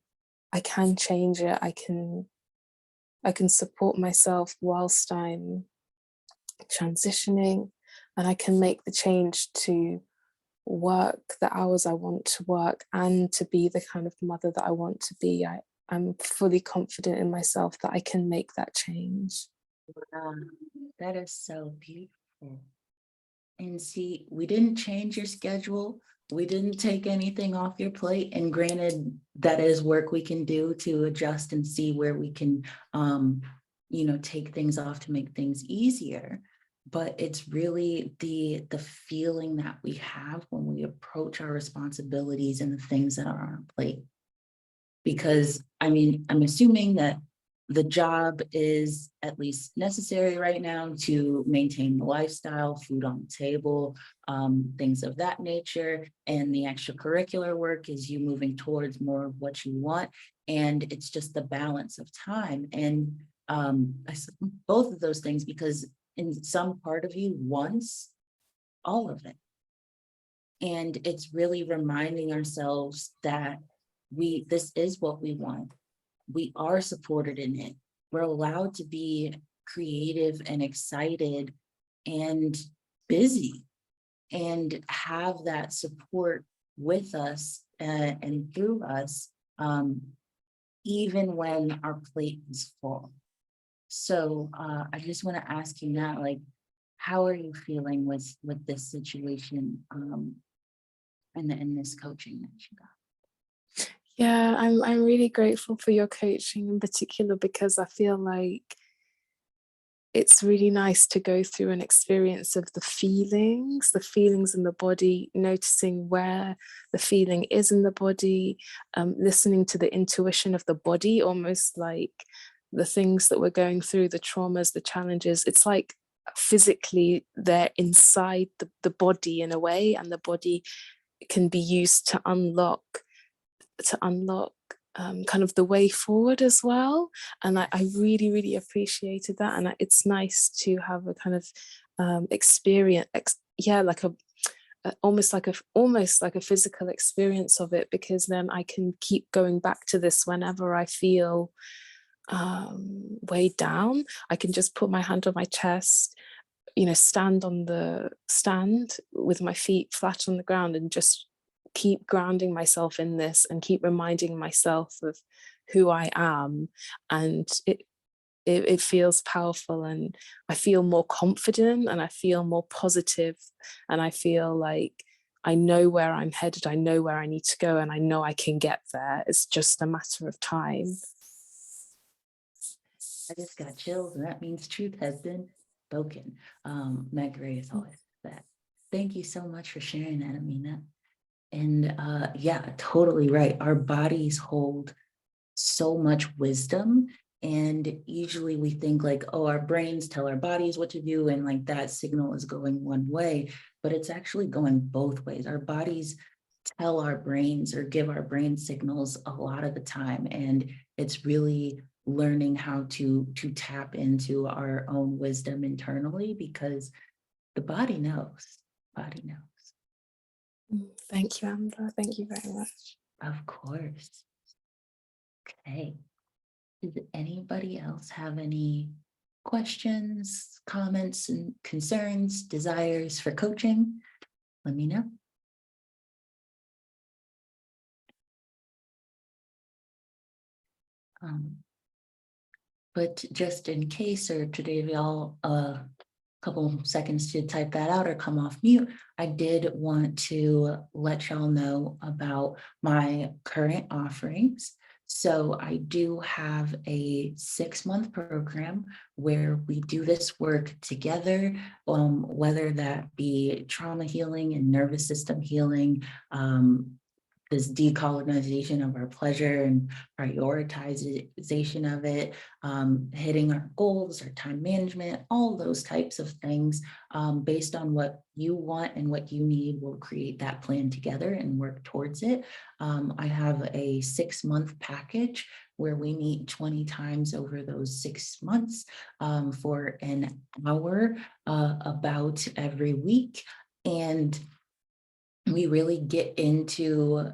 change it, I can support myself whilst I'm transitioning, and I can make the change to work the hours I want to work and to be the kind of mother that I want to be. I'm fully confident in myself that I can make that change. Wow, that is so beautiful. And see, we didn't change your schedule. We didn't take anything off your plate. And granted, that is work we can do to adjust and see where we can, take things off to make things easier. But it's really the feeling that we have when we approach our responsibilities and the things that are on our plate. Because I mean, I'm assuming that the job is at least necessary right now to maintain the lifestyle, food on the table, things of that nature. And the extracurricular work is you moving towards more of what you want. And it's just the balance of time. And both of those things, because in some part of you wants all of it. And it's really reminding ourselves that this is what we want. We are supported in it. We're allowed to be creative and excited and busy and have that support with us and through us, even when our plate is full. So I just want to ask you now, like, how are you feeling with this situation and in this coaching that you got? Yeah, I'm really grateful for your coaching in particular, because I feel like it's really nice to go through an experience of the feelings in the body, noticing where the feeling is in the body, listening to the intuition of the body, almost like the things that we're going through, the traumas, the challenges. It's like physically they're inside the body in a way, and the body can be used to unlock kind of the way forward as well. And I really, really appreciated that. And it's nice to have a kind of experience, like almost like a physical experience of it, because then I can keep going back to this whenever I feel weighed down. I can just put my hand on my chest, stand on the stand with my feet flat on the ground, and just keep grounding myself in this and keep reminding myself of who I am. And it feels powerful, and I feel more confident, and I feel more positive, and I feel like I know where I'm headed, I know where I need to go, and I know I can get there. It's just a matter of time. I just got chills, and that means truth has been spoken. Meg Ray is always that. Thank you so much for sharing that, Amina. And yeah, totally right. Our bodies hold so much wisdom. And usually we think like, oh, our brains tell our bodies what to do, and like that signal is going one way, but it's actually going both ways. Our bodies tell our brains or give our brain signals a lot of the time. And it's really learning how to tap into our own wisdom internally, because the body knows. Body knows. Thank you, Amber. Thank you very much. Of course. Okay. Does anybody else have any questions, comments, and concerns, desires for coaching? Let me know. But just in case, or today we all couple seconds to type that out or come off mute, I did want to let y'all know about my current offerings. So I do have a 6-month program where we do this work together, whether that be trauma healing and nervous system healing, this decolonization of our pleasure and prioritization of it, hitting our goals, our time management, all those types of things, based on what you want and what you need. We'll create that plan together and work towards it. I have a 6-month package where we meet 20 times over those 6 months, for an hour, about every week. And we really get into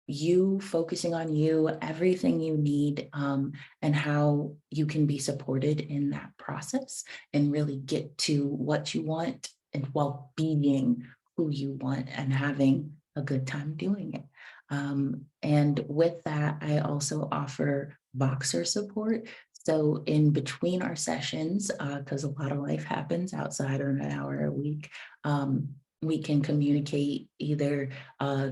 you focusing on you, everything you need, and how you can be supported in that process and really get to what you want, and while being who you want and having a good time doing it. And with that, I also offer Voxer support. So in between our sessions, because a lot of life happens outside of an hour a week, we can communicate either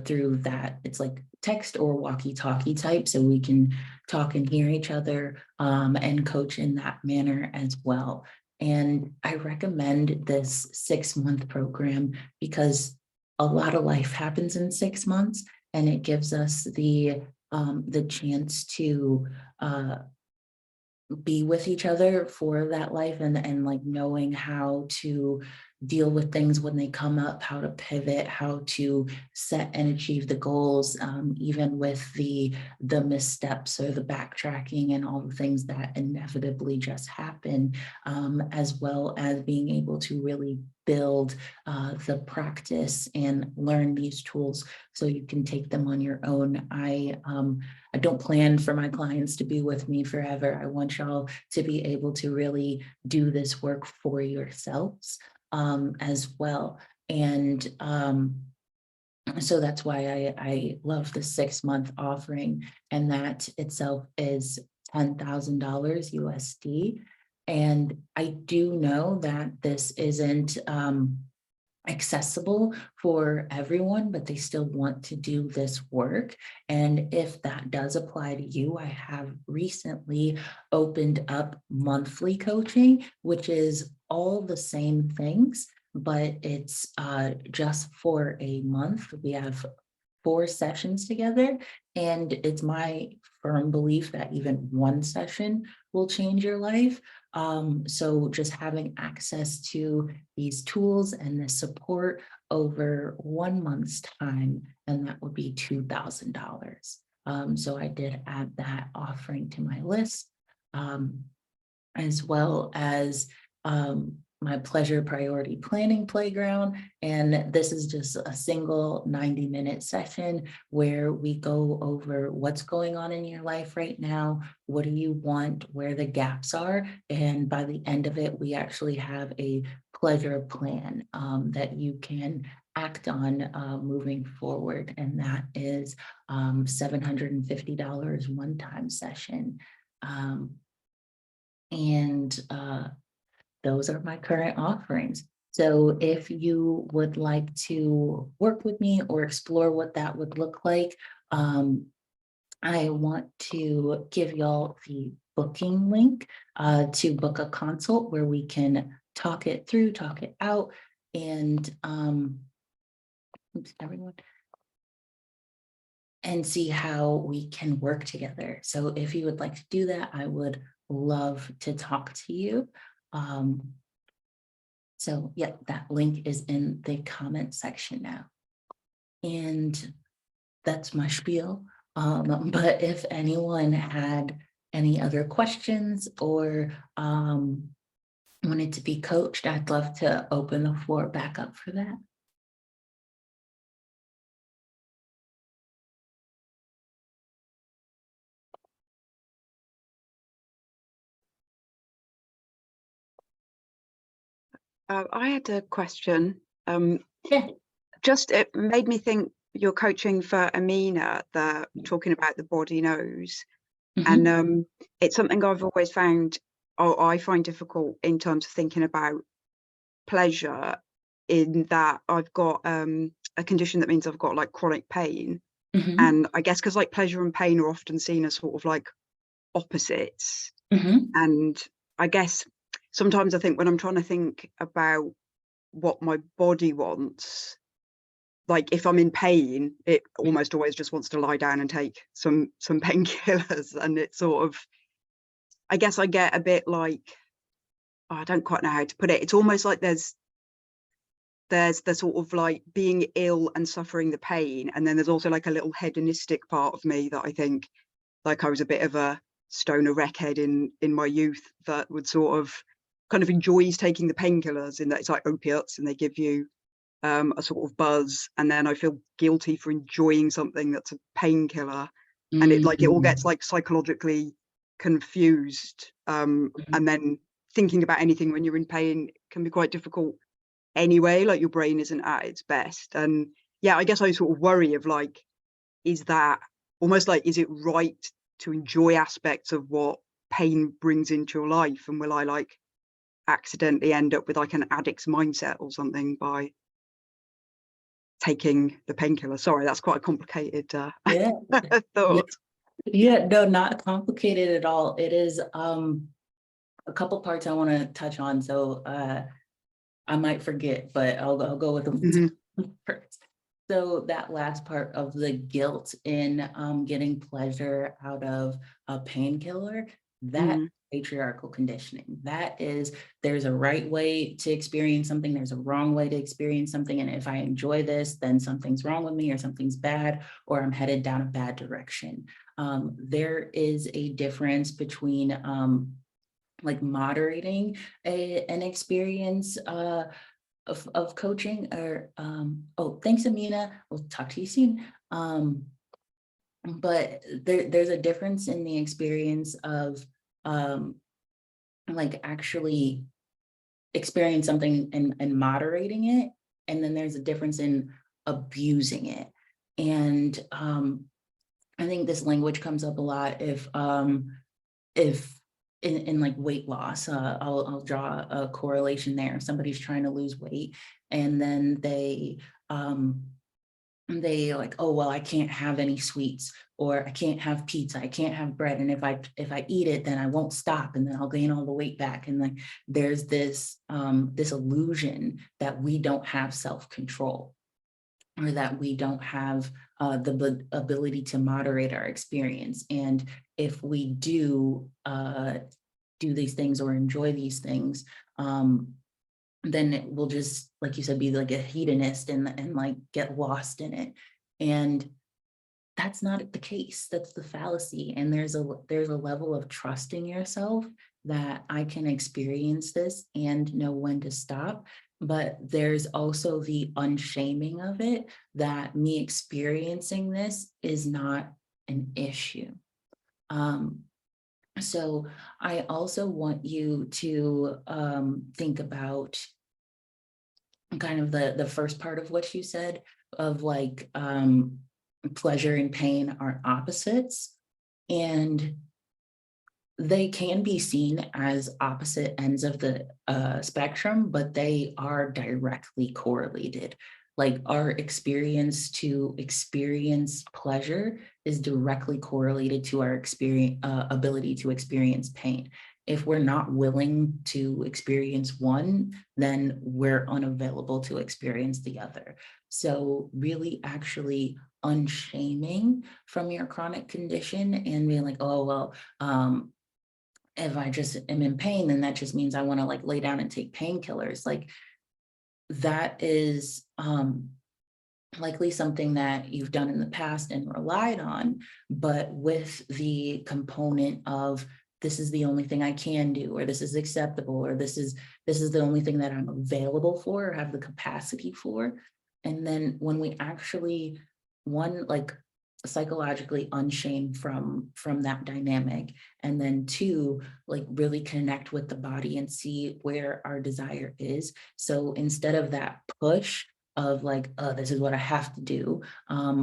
through that, it's like text or walkie-talkie type, so we can talk and hear each other, and coach in that manner as well. And I recommend this 6-month program because a lot of life happens in 6 months, and it gives us the chance to be with each other for that life, and like knowing how to deal with things when they come up, how to pivot, how to set and achieve the goals, even with the missteps or the backtracking and all the things that inevitably just happen, as well as being able to really build the practice and learn these tools so you can take them on your own. I don't plan for my clients to be with me forever. I want y'all to be able to really do this work for yourselves, as well. And so that's why I love the 6-month offering, and that itself is $10,000 USD. And I do know that this isn't accessible for everyone, but they still want to do this work. And if that does apply to you, I have recently opened up monthly coaching, which is all the same things, but it's just for a month. We have 4 sessions together, and it's my firm belief that even one session will change your life. So just having access to these tools and the support over 1 month's time, and that would be $2,000. So I did add that offering to my list, as well as my pleasure priority planning playground. And this is just a single 90-minute session where we go over what's going on in your life right now, what do you want, where the gaps are, and by the end of it, we actually have a pleasure plan that you can act on moving forward, and that is $750 one-time session. And those are my current offerings. So if you would like to work with me or explore what that would look like, I want to give y'all the booking link to book a consult where we can talk it through, talk it out, and oops, everyone, and see how we can work together. So if you would like to do that, I would love to talk to you. So yeah, that link is in the comment section now. And that's my spiel. But if anyone had any other questions or wanted to be coached, I'd love to open the floor back up for that. I had a question. Yeah. Just it made me think you're coaching for Amina, talking about the body knows, and it's something I've always found, or I find difficult in terms of thinking about pleasure in that I've got a condition that means I've got like chronic pain. Mhm, And I guess because like pleasure and pain are often seen as sort of like opposites. mhm, And I guess sometimes I think when I'm trying to think about what my body wants, like if I'm in pain, it almost always just wants to lie down and take some painkillers. And it's sort of, I guess I get a bit like, oh, I don't quite know how to put it. It's almost like there's the sort of like being ill and suffering the pain, and then there's also like a little hedonistic part of me that I think, like, I was a bit of a stoner wreckhead in my youth that would sort of kind of enjoys taking the painkillers, in that it's like opiates and they give you a sort of buzz, and then I feel guilty for enjoying something that's a painkiller, and it like it all gets mm, like psychologically confused, mhm. and then thinking about anything when you're in pain can be quite difficult anyway, like your brain isn't at its best. And yeah, I guess I sort of worry of like, is that almost like, is it right to enjoy aspects of what pain brings into your life, and will I like accidentally end up with like an addict's mindset or something by taking the painkiller? Sorry, that's quite a complicated Yeah, yeah, thought. yeah, no, not complicated at all. It is, a couple parts I wanna touch on, so, I might forget, but I'll go with the Mhm, first. So that last part of the guilt in getting pleasure out of a painkiller, that mhm, patriarchal conditioning. That is, there's a right way to experience something, there's a wrong way to experience something. And if I enjoy this, then something's wrong with me, or something's bad, or I'm headed down a bad direction. There is a difference between like moderating an experience of coaching, or oh, thanks, Amina, we'll talk to you soon. But there's a difference in the experience of um like actually experience something and moderating it, and then there's a difference in abusing it. And I think this language comes up a lot if in like weight loss, I'll draw a correlation there. Somebody's trying to lose weight, and then they like, oh well, I can't have any sweets, or I can't have pizza, I can't have bread, and if I eat it, then I won't stop, and then I'll gain all the weight back. And like there's this illusion that we don't have self-control, or that we don't have the ability to moderate our experience. And if we do these things or enjoy these things, then it will just, like you said, be like a hedonist, and like get lost in it. And that's not the case. That's the fallacy. And there's a level of trusting yourself that I can experience this and know when to stop. But there's also the unshaming of it, that me experiencing this is not an issue. Um, so I also want you to think about kind of the first part of what you said, of like pleasure and pain are opposites, and they can be seen as opposite ends of the spectrum, but they are directly correlated. Like our experience to experience pleasure is directly correlated to our experience ability to experience pain. If we're not willing to experience one, then we're unavailable to experience the other. So really actually unshaming from your chronic condition and being like, oh, well, if I just am in pain, then that just means I want to like lay down and take painkillers. Like that is likely something that you've done in the past and relied on, but with the component of this is the only thing I can do, or this is acceptable, or this is the only thing that I'm available for or have the capacity for. And then when we actually, one, like psychologically unshame from that dynamic, and then two, like really connect with the body and see where our desire is. So instead of that push of like, this is what I have to do,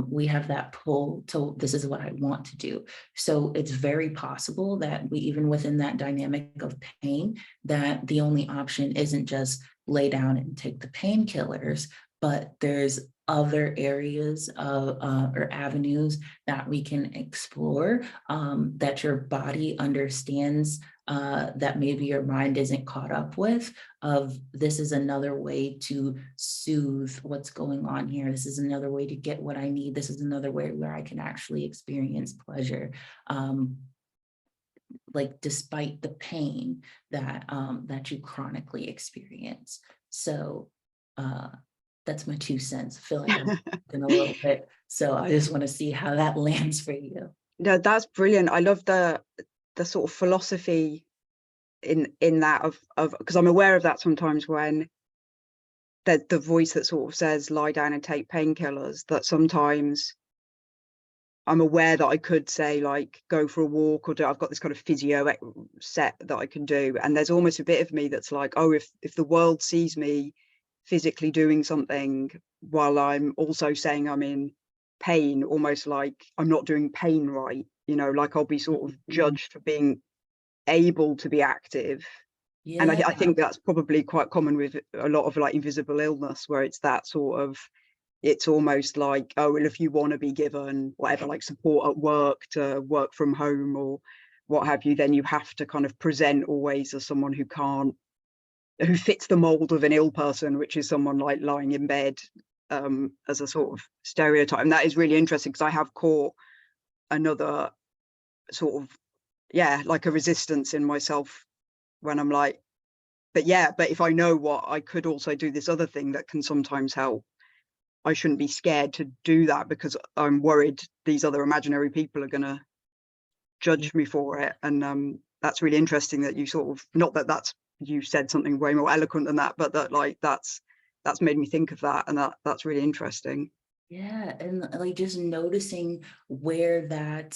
we have that pull to this is what I want to do. So it's very possible that we, even within that dynamic of pain, that the only option isn't just lay down and take the painkillers, but there's other areas of or avenues that we can explore, that your body understands, that maybe your mind isn't caught up with, of this is another way to soothe what's going on here. This is another way to get what I need. This is another way where I can actually experience pleasure. Like despite the pain that that you chronically experience. So that's my 2 cents. I feel like I'm talking a little bit. So I just want to see how that lands for you. No, that's brilliant. I love the sort of philosophy in that of because I'm aware of that sometimes when the voice that sort of says lie down and take painkillers, that sometimes I'm aware that I could say like go for a walk, or I've got this kind of physio set that I can do, and there's almost a bit of me that's like, oh, if the world sees me physically doing something while I'm also saying I'm in pain, almost like I'm not doing pain right, you know, like I'll be sort of judged for being able to be active. And Yeah. I think that's probably quite common with a lot of like invisible illness, where it's that sort of, it's almost like, oh, well, if you want to be given whatever, like support at work, to work from home or what have you, then you have to kind of present always as someone who can't, who fits the mold of an ill person, which is someone like lying in bed, as a sort of stereotype. And that is really interesting, because I have caught another sort of, yeah, like a resistance in myself when I'm like, but if I know what I could also do, this other thing that can sometimes help, I shouldn't be scared to do that, because I'm worried these other imaginary people are going to judge me for it. And that's really interesting that you sort of, not that that's, you said something way more eloquent than that, but that like that's made me think of that, and that's really interesting. Yeah, and like just noticing where that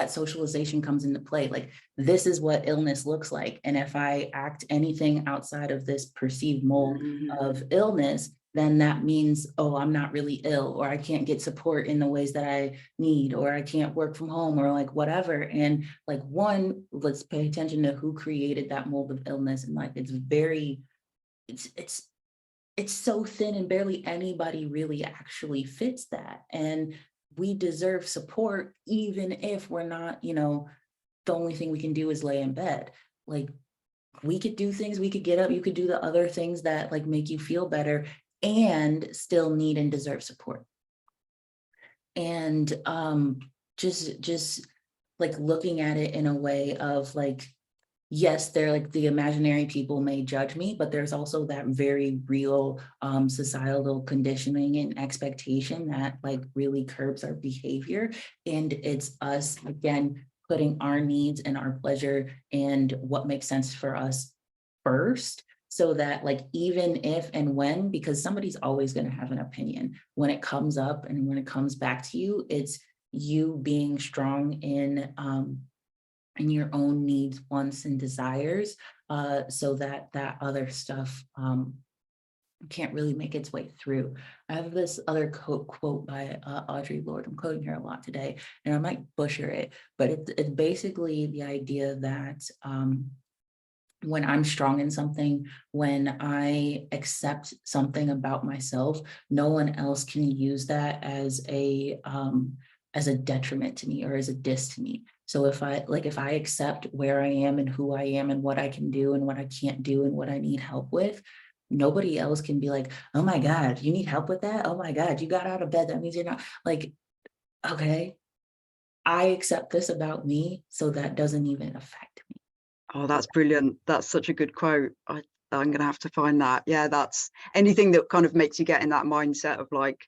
socialization comes into play. Like, this is what illness looks like. And if I act anything outside of this perceived mold of illness, then that means, oh, I'm not really ill, or I can't get support in the ways that I need, or I can't work from home, or like whatever. And like, one, let's pay attention to who created that mold of illness. And like, it's so thin, and barely anybody really actually fits that. And we deserve support, even if we're not, the only thing we can do is lay in bed. Like, we could do things, we could get up, you could do the other things that like make you feel better and still need and deserve support. And just like looking at it in a way of like, yes, they're like, the imaginary people may judge me, but there's also that very real societal conditioning and expectation that like really curbs our behavior. And it's us, again, putting our needs and our pleasure and what makes sense for us first, so that like, even if and when, because somebody's always going to have an opinion when it comes up and when it comes back to you, it's you being strong in your own needs, wants, and desires, so that that other stuff can't really make its way through. I have this other quote by Audre Lorde. I'm quoting her a lot today, and I might butcher it, but it's basically the idea that when I'm strong in something, when I accept something about myself, no one else can use that as a detriment to me or as a diss to me. So if I accept where I am and who I am and what I can do and what I can't do and what I need help with, nobody else can be like, oh my God, you need help with that? Oh my God, you got out of bed. That means you're not like, okay, I accept this about me, so that doesn't even affect me. Oh, that's brilliant. That's such a good quote. I'm going to have to find that. Yeah, that's anything that kind of makes you get in that mindset of like,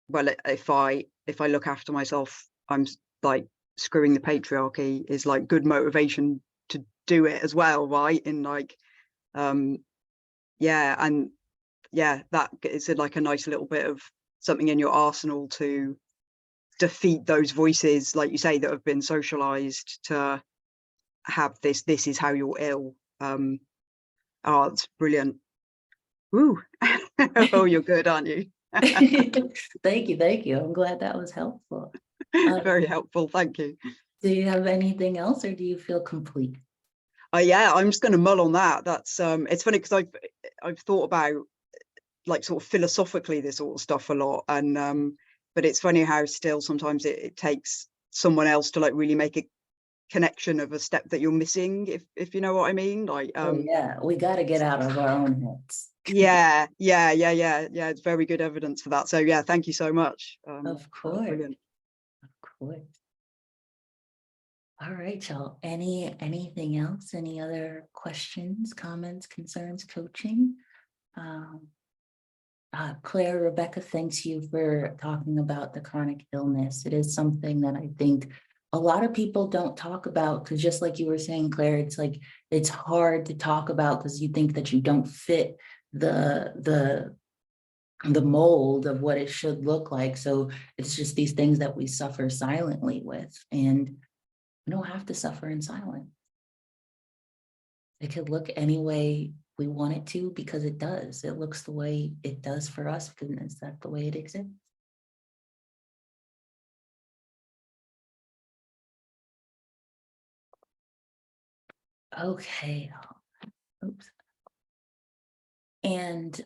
well, if I look after myself, I'm like, screwing the patriarchy is like good motivation to do it as well, right? In like, yeah, and yeah, that is like a nice little bit of something in your arsenal to defeat those voices, like you say, that have been socialized to have this is how you're ill. Oh, it's brilliant. Woo. Oh, you're good, aren't you? Thank you. I'm glad that was helpful. Very helpful, thank you. Do you have anything else, or do you feel complete? Yeah, I'm just going to mull on that. That's it's funny because I've thought about like sort of philosophically this sort of stuff a lot, and but it's funny how still sometimes it takes someone else to like really make a connection of a step that you're missing, if you know what I mean. Like Oh yeah, we got to get out of our own heads. yeah, it's very good evidence for that. So yeah, thank you so much. Of course. Brilliant. Of course. All right, y'all. Anything else? Any other questions, comments, concerns, coaching? Claire, Rebecca, thanks you for talking about the chronic illness. It is something that I think a lot of people don't talk about, because just like you were saying, Claire, it's like it's hard to talk about because you think that you don't fit the mold of what it should look like. So it's just these things that we suffer silently with, and we don't have to suffer in silence. It could look any way we want it to, because it does. It looks the way it does for us, because that's the way it exists. Okay. Oops. And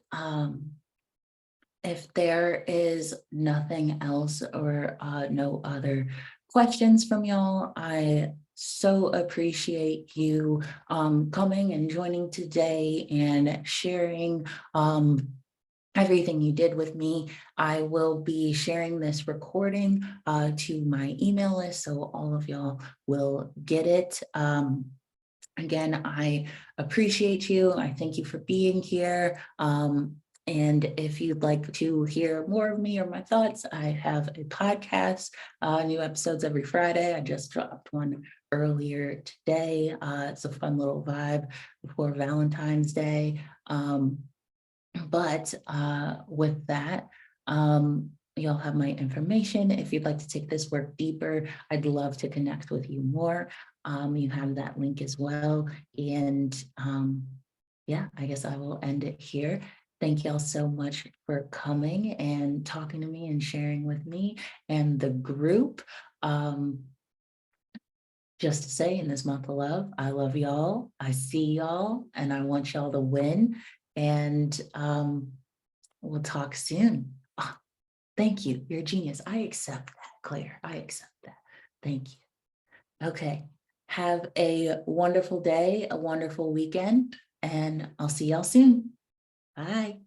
if there is nothing else or no other questions from y'all, I so appreciate you coming and joining today and sharing everything you did with me. I will be sharing this recording to my email list, so all of y'all will get it. Again, I appreciate you. I thank you for being here. And if you'd like to hear more of me or my thoughts, I have a podcast, new episodes every Friday. I just dropped one earlier today. It's a fun little vibe before Valentine's Day. But with that, you'll have my information. If you'd like to take this work deeper, I'd love to connect with you more. You have that link as well. And yeah, I guess I will end it here. Thank y'all so much for coming and talking to me and sharing with me and the group. Just to say, in this month of love, I love y'all. I see y'all, and I want y'all to win. And we'll talk soon. Oh, thank you. You're a genius. I accept that, Claire. I accept that. Thank you. Okay. Have a wonderful day, a wonderful weekend, and I'll see y'all soon. Bye.